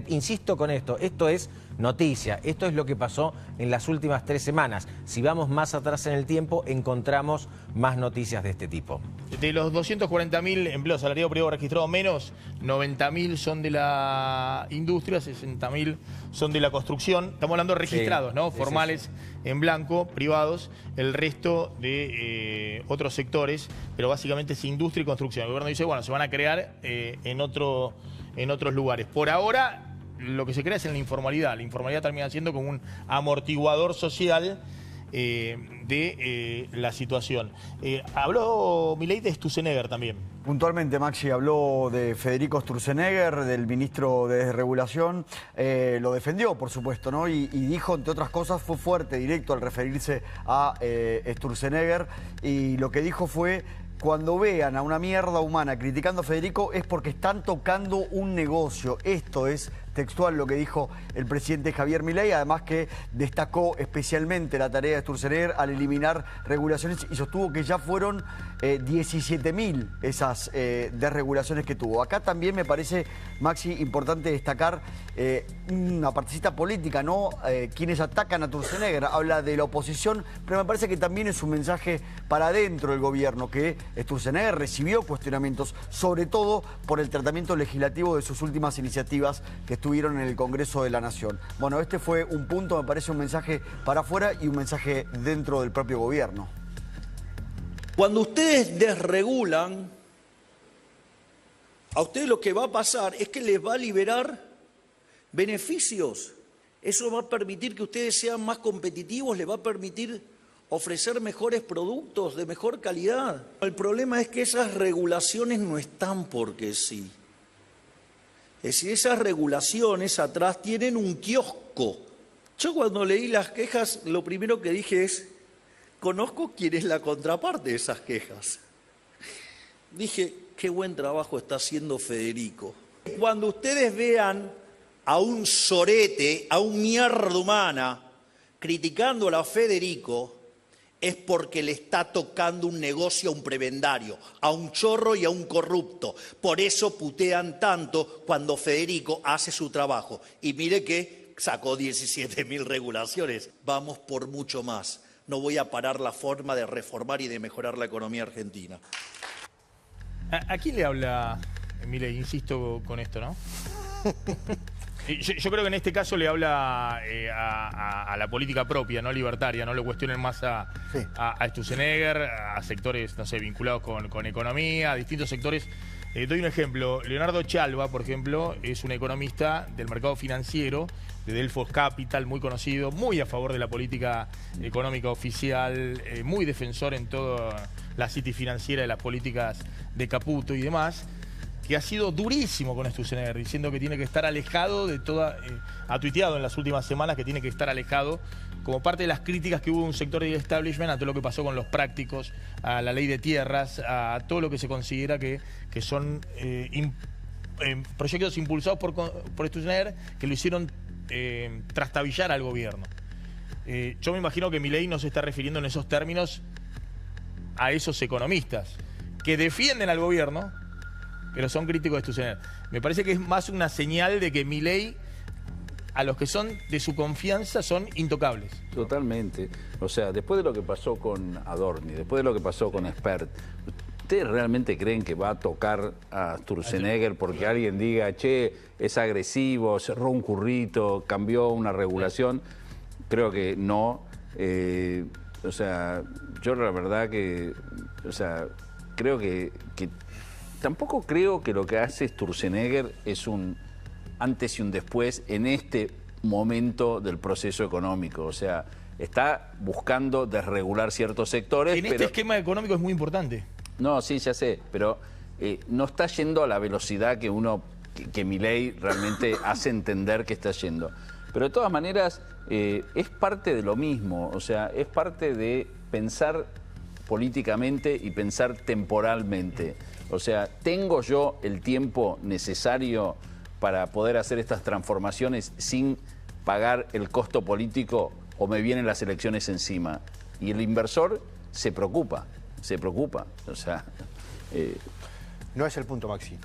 Insisto con esto es noticia, esto es lo que pasó en las últimas 3 semanas. Si vamos más atrás en el tiempo, encontramos más noticias de este tipo. De los 240.000 empleos asalariados privados registrados menos, 90.000 son de la industria, 60.000 son de la construcción. Estamos hablando de registrados, ¿no? Formales, en blanco, privados, el resto de otros sectores, pero básicamente es industria y construcción. El gobierno dice, bueno, se van a crear en otro en otros lugares. Por ahora, lo que se crea es en la informalidad. La informalidad termina siendo como un amortiguador social de la situación. Habló Milei de Sturzenegger también. Puntualmente, Maxi, habló de Federico Sturzenegger, del ministro de Desregulación. Lo defendió, por supuesto, ¿no? Y dijo, entre otras cosas, fue fuerte, directo al referirse a Sturzenegger. Y lo que dijo fue: cuando vean a una mierda humana criticando a Federico es porque están tocando un negocio. Esto es textual lo que dijo el presidente Javier Milei, además que destacó especialmente la tarea de Sturzenegger al eliminar regulaciones y sostuvo que ya fueron 17.000 esas desregulaciones que tuvo. Acá también me parece, Maxi, importante destacar una partecita política, ¿no? Quienes atacan a Sturzenegger, habla de la oposición, pero me parece que también es un mensaje para adentro del gobierno, que Sturzenegger recibió cuestionamientos, sobre todo por el tratamiento legislativo de sus últimas iniciativas que estuvieron en el Congreso de la Nación. Bueno, este fue un punto, me parece un mensaje para afuera y un mensaje dentro del propio gobierno. Cuando ustedes desregulan, a ustedes lo que va a pasar es que les va a liberar beneficios. Eso va a permitir que ustedes sean más competitivos, les va a permitir ofrecer mejores productos de mejor calidad. El problema es que esas regulaciones no están porque sí. Es decir, esas regulaciones atrás tienen un kiosco. Yo cuando leí las quejas, lo primero que dije es: conozco quién es la contraparte de esas quejas. Dije, qué buen trabajo está haciendo Federico. Cuando ustedes vean a un sorete, a un mierda humana, criticándola a Federico, es porque le está tocando un negocio a un prebendario, a un chorro y a un corrupto. Por eso putean tanto cuando Federico hace su trabajo. Y mire que sacó 17.000 regulaciones. Vamos por mucho más. No voy a parar la forma de reformar y de mejorar la economía argentina. ¿A quién le habla Milei? Insisto con esto, ¿no? Yo creo que en este caso le habla a la política propia, no libertaria, no lo cuestionen más a Sturzenegger, a sectores, no sé, vinculados con economía, a distintos sectores. Doy un ejemplo. Leonardo Chalva, por ejemplo, es un economista del mercado financiero, de Delfos Capital, muy conocido, muy a favor de la política económica oficial, muy defensor en toda la city financiera de las políticas de Caputo y demás, que ha sido durísimo con Sturzenegger, diciendo que tiene que estar alejado de toda... ha tuiteado en las últimas semanas que tiene que estar alejado como parte de las críticas que hubo en un sector del establishment a todo lo que pasó con los prácticos, a la ley de tierras, a todo lo que se considera que son proyectos impulsados por Sturzenegger que lo hicieron trastabillar al gobierno. Yo me imagino que Milei no se está refiriendo en esos términos a esos economistas que defienden al gobierno, pero son críticos de Sturzenegger. Me parece que es más una señal de que Milei, a los que son de su confianza, son intocables. Totalmente. O sea, después de lo que pasó con Adorni, después de lo que pasó con Spert, ¿ustedes realmente creen que va a tocar a Sturzenegger porque alguien diga, che, es agresivo, cerró un currito, cambió una regulación? Creo que no. O sea, yo la verdad que, o sea, creo que tampoco creo que lo que hace Sturzenegger es un antes y un después en este momento del proceso económico. O sea, está buscando desregular ciertos sectores. En este esquema económico es muy importante. No, sí, ya sé, pero no está yendo a la velocidad que Milei realmente hace entender que está yendo. Pero de todas maneras, es parte de lo mismo. O sea, es parte de pensar políticamente y pensar temporalmente. O sea, ¿tengo yo el tiempo necesario para poder hacer estas transformaciones sin pagar el costo político o me vienen las elecciones encima? Y el inversor se preocupa. O sea... No es el punto, Maxi.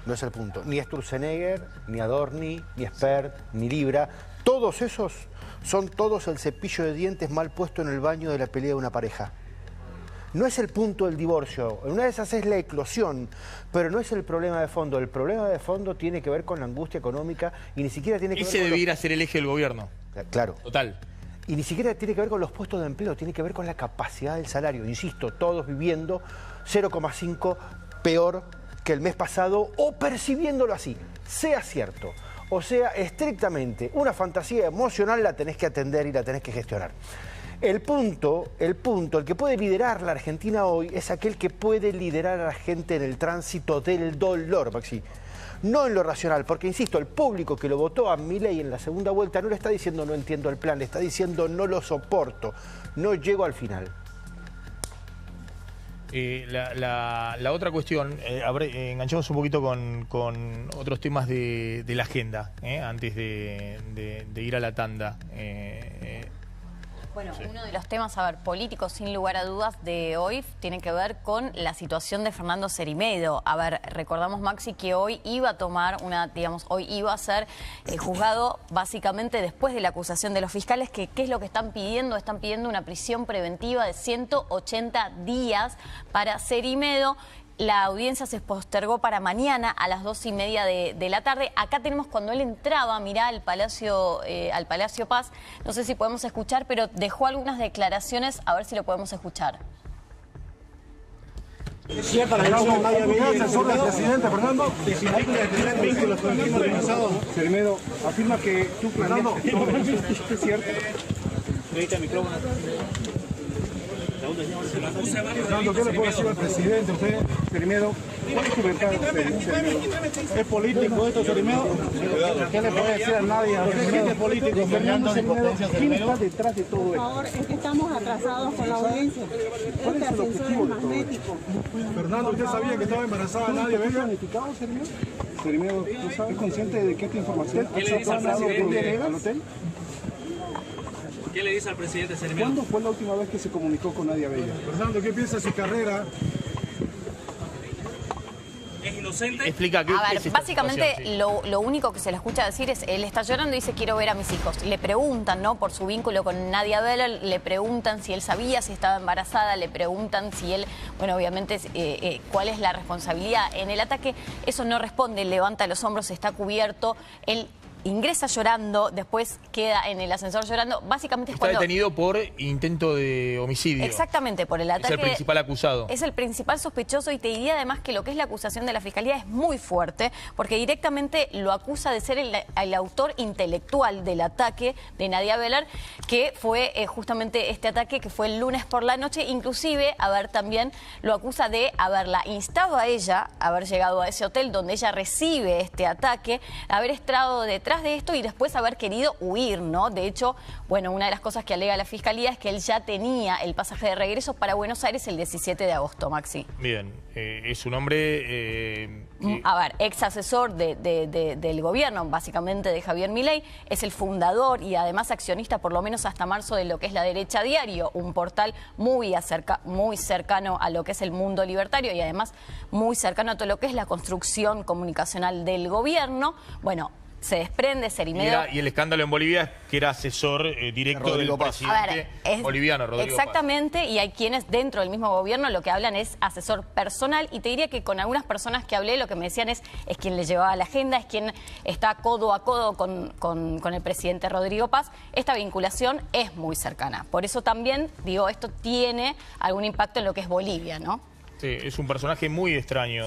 No es el punto. Ni Sturzenegger, ni Adorni, ni Spert, ni Libra. Todos esos son todos el cepillo de dientes mal puesto en el baño de la pelea de una pareja. No es el punto del divorcio. Una de esas es la eclosión, pero no es el problema de fondo. El problema de fondo tiene que ver con la angustia económica y ni siquiera tiene que ver con... Ese debiera ser el eje del gobierno. Claro. Total. Y ni siquiera tiene que ver con los puestos de empleo, tiene que ver con la capacidad del salario. Insisto, todos viviendo 0,5 peor que el mes pasado o percibiéndolo así. sea cierto o sea estrictamente una fantasía emocional, la tenés que atender y la tenés que gestionar. El que puede liderar la Argentina hoy es aquel que puede liderar a la gente en el tránsito del dolor, Maxi. No en lo racional, porque insisto, el público que lo votó a Milei en la segunda vuelta no le está diciendo no entiendo el plan, le está diciendo no lo soporto, no llego al final. La otra cuestión, enganchamos un poquito con otros temas de la agenda, antes de ir a la tanda. Bueno, Sí. uno de los temas, políticos sin lugar a dudas de hoy tiene que ver con la situación de Fernando Cerimeddo. Recordamos, Maxi, que hoy iba a tomar hoy iba a ser juzgado básicamente después de la acusación de los fiscales, que ¿qué es lo que están pidiendo? Están pidiendo una prisión preventiva de 180 días para Cerimeddo. La audiencia se postergó para mañana a las 2:30 de la tarde. Acá tenemos cuando él entraba, mirá, al Palacio Paz. No sé si podemos escuchar, pero dejó algunas declaraciones, a ver si lo podemos escuchar. ¿Es cierta la declaración de Nadia Belli, asesor del presidente Fernando? ¿Significa tener vínculos con el crimen organizado? Cerimeddo afirma que tú planeaste... ¿Es cierto? Necesita el micrófono. Fernando, ¿qué le puede decir al presidente? Usted, Cerimeddo, ¿cuál es su ventaja, Cerimeddo? ¿Es político esto, Cerimeddo? ¿Qué le puede decir a Nadia? ¿Es político, Fernando Cerimeddo? ¿Quién está detrás de todo esto? Por favor, es que estamos atrasados con la audiencia. ¿Cuál es el objetivo de todo esto? Fernando, ¿usted sabía que estaba embarazada Nadia Belli? ¿Planificado, Cerimeddo? Cerimeddo, ¿es consciente de que esta información ha pasado al hotel? ¿Qué le dice al presidente Cerimeddo? ¿Cuándo fue la última vez que se comunicó con Nadia Belli? Fernando, ¿qué piensa de su carrera? ¿Es inocente? Explica qué es esta Básicamente situación, sí. lo único que se le escucha decir es, él está llorando y dice quiero ver a mis hijos. Le preguntan, ¿no? Por su vínculo con Nadia Belli, le preguntan si él sabía si estaba embarazada, le preguntan si él, bueno, obviamente, cuál es la responsabilidad en el ataque. Eso no responde, él levanta los hombros, está cubierto, él ingresa llorando, después queda en el ascensor llorando. Básicamente es Está cuando... detenido por intento de homicidio. Exactamente, por el ataque. Es el principal acusado. Es el principal sospechoso y te diría además que lo que es la acusación de la Fiscalía es muy fuerte porque directamente lo acusa de ser el autor intelectual del ataque de Nadia Belli, que fue justamente este ataque que fue el lunes por la noche. Inclusive, también lo acusa de haberla instado a ella, haber llegado a ese hotel donde ella recibe este ataque, haber estado detrás de esto y después haber querido huir, ¿no? De hecho, bueno, una de las cosas que alega la Fiscalía es que él ya tenía el pasaje de regreso para Buenos Aires el 17 de agosto, Maxi. Bien, es un hombre... ex asesor del gobierno, básicamente de Javier Milei, es el fundador y además accionista por lo menos hasta marzo de lo que es La Derecha Diario, un portal muy cercano a lo que es el mundo libertario y además muy cercano a todo lo que es la construcción comunicacional del gobierno. Bueno, se desprende Cerimeddo. Y el escándalo en Bolivia es que era asesor directo del presidente boliviano, Rodrigo Paz. Exactamente, y hay quienes dentro del mismo gobierno lo que hablan es asesor personal, y te diría que con algunas personas que hablé lo que me decían es quien le llevaba la agenda, es quien está codo a codo con el presidente Rodrigo Paz. Esta vinculación es muy cercana. Por eso también, digo, esto tiene algún impacto en lo que es Bolivia, ¿no? Sí, es un personaje muy extraño,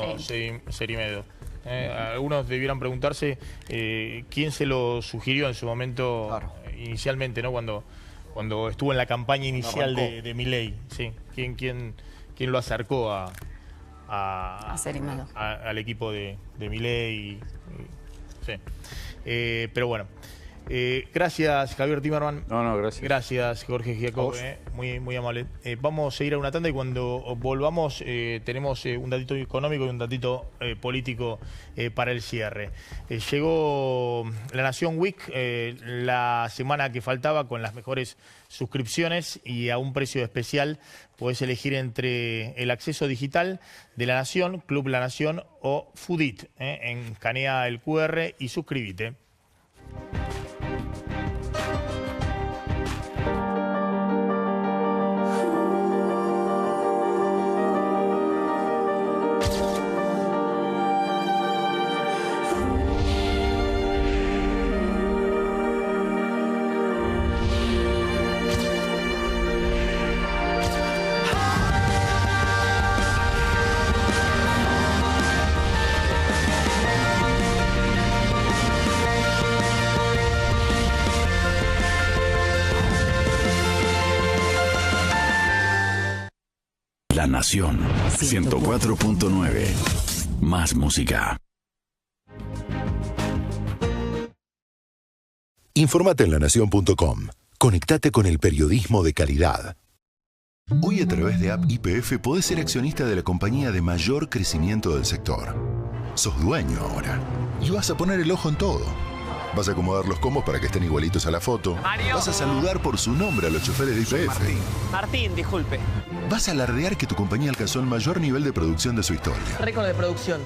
Cerimeddo. Algunos debieran preguntarse quién se lo sugirió en su momento, inicialmente, ¿no? Cuando estuvo en la campaña inicial de Milei, sí. ¿Quién lo acercó al equipo de Milei? Sí. Pero bueno. Gracias, Javier Timerman. No, gracias. Gracias, Jorge Giacobbe, muy amable. Vamos a ir a una tanda y cuando volvamos tenemos un datito económico y un datito político para el cierre. Llegó la Nación Week, la semana que faltaba con las mejores suscripciones y a un precio especial. Podés elegir entre el acceso digital de La Nación, Club La Nación o Foodit. Escanea el QR y suscríbete. La Nación 104.9. Más música. Infórmate en lanación.com. Conectate con el periodismo de calidad. Hoy a través de App YPF podés ser accionista de la compañía de mayor crecimiento del sector. Sos dueño ahora y vas a poner el ojo en todo. Vas a acomodar los combos para que estén igualitos a la foto. Mario. Vas a saludar por su nombre a los choferes de YPF. Martín, disculpe. Vas a alardear que tu compañía alcanzó el mayor nivel de producción de su historia. Récord de producción.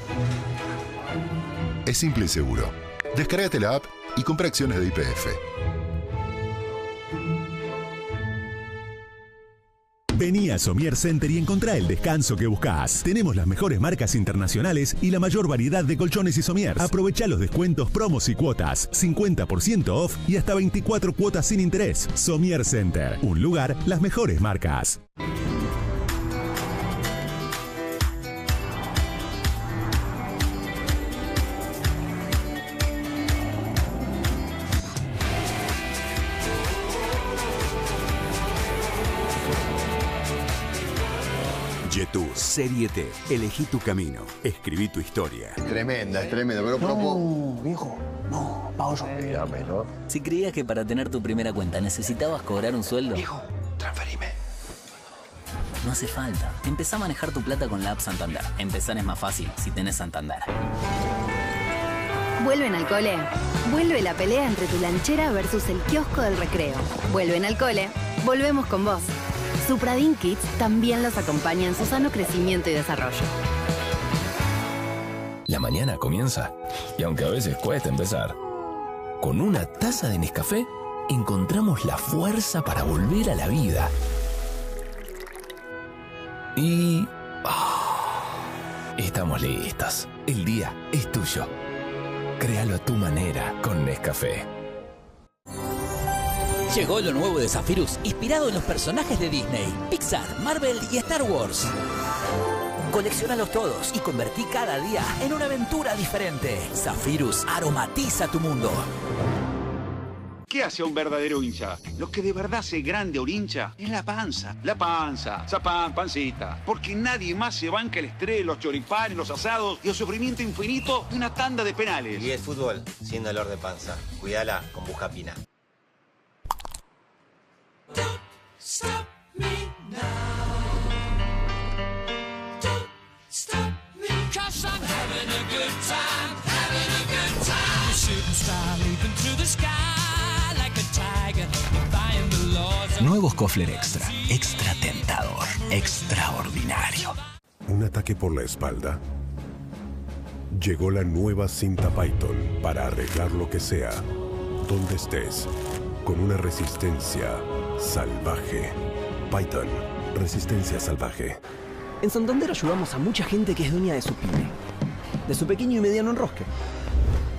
Es simple y seguro. Descárgate la app y compra acciones de YPF. Vení a Somier Center y encontrá el descanso que buscás. Tenemos las mejores marcas internacionales y la mayor variedad de colchones y somiers. Aprovechá los descuentos, promos y cuotas. 50% off y hasta 24 cuotas sin interés. Somier Center. Un lugar, las mejores marcas. YETU Serie T. Elegí tu camino. Escribí tu historia. Tremenda, es tremenda, pero No, viejo, no, pausa. Si creías que para tener tu primera cuenta necesitabas cobrar un sueldo, Viejo, transferime. no hace falta. Empezá a manejar tu plata con la app Santander. Empezar es más fácil si tenés Santander. ¿Vuelven al cole? Vuelve la pelea entre tu lanchera versus el kiosco del recreo. ¿Vuelven al cole? Volvemos con vos. Supradin Kids también los acompaña en su sano crecimiento y desarrollo. La mañana comienza, y aunque a veces cuesta empezar, con una taza de Nescafé encontramos la fuerza para volver a la vida. Y... estamos listos. El día es tuyo. Créalo a tu manera con Nescafé. Llegó lo nuevo de Zephyrus, inspirado en los personajes de Disney, Pixar, Marvel y Star Wars. Colecciónalos todos y convertí cada día en una aventura diferente. Zephyrus aromatiza tu mundo. ¿Qué hace a un verdadero hincha? Lo que de verdad hace grande a un hincha es la panza. La panza, zapán, pancita. Porque nadie más se banca el estrés, los choripanes, los asados y el sufrimiento infinito de una tanda de penales. Y el fútbol, sin dolor de panza. Cuídala con Buscapina. Don't stop me now. Don't stop me. 'Cause I'm having a good time, having a good time. Shooting star leaping through the sky like a tiger, defying the laws. Nuevo Scoffler Extra. Extra tentador. Extraordinario. ¿Un ataque por la espalda? Llegó la nueva cinta Python para arreglar lo que sea, donde estés, con una resistencia salvaje. Python, resistencia salvaje. En Santander ayudamos a mucha gente que es dueña de su pyme, de su pequeño y mediano enrosque.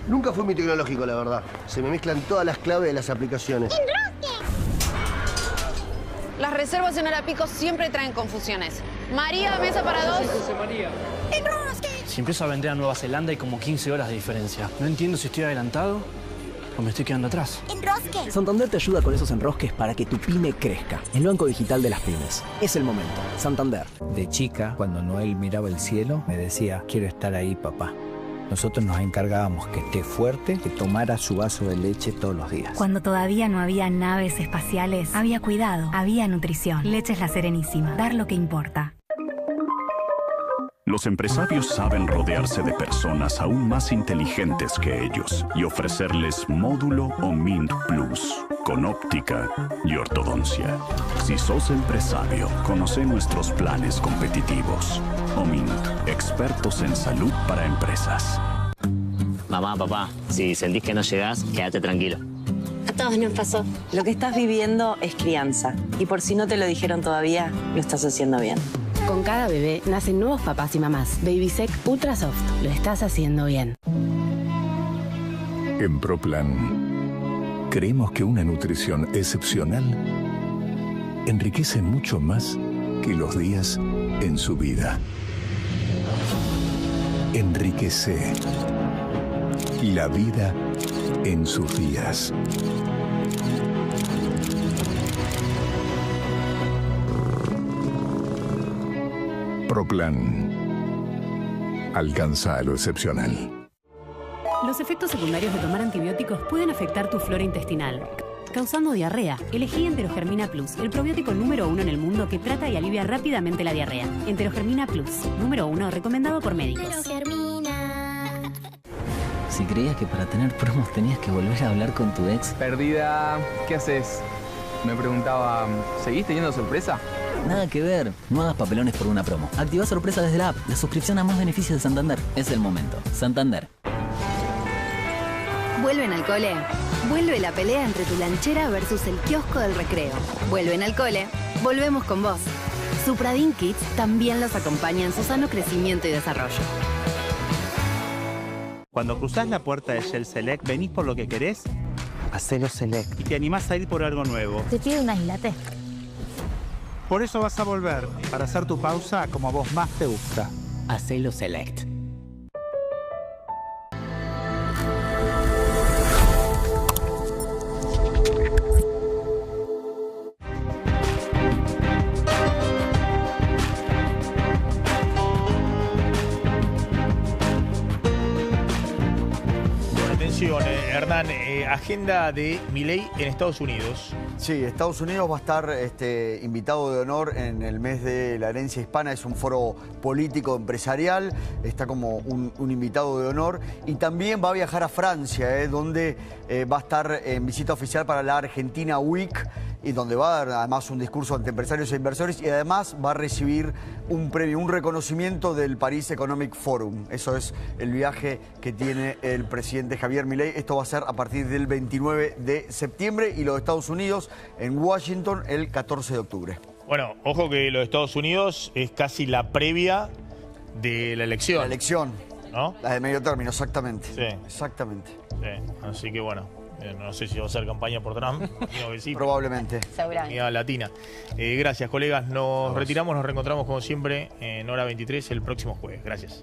Nunca fui muy tecnológico, la verdad. Se me mezclan todas las claves de las aplicaciones. Las reservas en hora pico siempre traen confusiones. María, mesa para dos. José María. Si empiezo a vender a Nueva Zelanda hay como 15 horas de diferencia. No entiendo si estoy adelantado o me estoy quedando atrás. ¡Enrosque! Santander te ayuda con esos enrosques para que tu pyme crezca. El banco digital de las pymes. Es el momento. Santander. De chica, cuando Noel miraba el cielo, me decía, quiero estar ahí, papá. Nosotros nos encargábamos que esté fuerte, que tomara su vaso de leche todos los días. Cuando todavía no había naves espaciales, había cuidado, había nutrición. Leches La Serenísima. Dar lo que importa. Los empresarios saben rodearse de personas aún más inteligentes que ellos y ofrecerles Módulo o Mint Plus, con óptica y ortodoncia. Si sos empresario, conoce nuestros planes competitivos. Omint, expertos en salud para empresas. Mamá, papá, si sentís que no llegás, quédate tranquilo. A todos nos pasó. Lo que estás viviendo es crianza. Y por si no te lo dijeron todavía, lo estás haciendo bien. Con cada bebé nacen nuevos papás y mamás. Babysec Ultra Soft. Lo estás haciendo bien. En ProPlan, creemos que una nutrición excepcional enriquece mucho más que los días en su vida. Enriquece la vida en sus días. Plan. Alcanza lo excepcional. Los efectos secundarios de tomar antibióticos pueden afectar tu flora intestinal, causando diarrea. Elegí Enterogermina Plus, el probiótico número 1 en el mundo que trata y alivia rápidamente la diarrea. Enterogermina Plus, número 1, recomendado por médicos. Si creías que para tener promos tenías que volver a hablar con tu ex... Perdida, ¿qué haces? Me preguntaba, ¿seguís teniendo sorpresa? Nada que ver. No hagas papelones por una promo. Activa sorpresa desde la app. La suscripción a más beneficios de Santander. Es el momento. Santander. ¿Vuelven al cole? Vuelve la pelea entre tu lanchera versus el kiosco del recreo. ¿Vuelven al cole? Volvemos con vos. Supradin Kids también los acompaña en su sano crecimiento y desarrollo. Cuando cruzás la puerta de Shell Select, ¿venís por lo que querés? Hacelo Select. Y te animás a ir por algo nuevo. Te pido un aislate. Por eso vas a volver, para hacer tu pausa como a vos más te gusta. Hacelo Select. Hernán, agenda de Milei en Estados Unidos. Sí, Estados Unidos va a estar invitado de honor en el mes de la herencia hispana. Es un foro político empresarial, está como un invitado de honor. Y también va a viajar a Francia, donde va a estar en visita oficial para la Argentina Week, y donde va a dar además un discurso ante empresarios e inversores, y además va a recibir un premio, un reconocimiento del Paris Economic Forum. Eso es el viaje que tiene el presidente Javier Milei. Esto va a ser a partir del 29 de septiembre y los Estados Unidos en Washington el 14 de octubre. Bueno, ojo que los Estados Unidos es casi la previa de la elección. La elección, ¿no? La de medio término, exactamente. Sí. Exactamente. Sí. Así que bueno, no sé si va a ser campaña por Trump. Digo que sí. Probablemente. Seguramente. Latina. Gracias, colegas. Nos retiramos, nos reencontramos como siempre en hora 23 el próximo jueves. Gracias.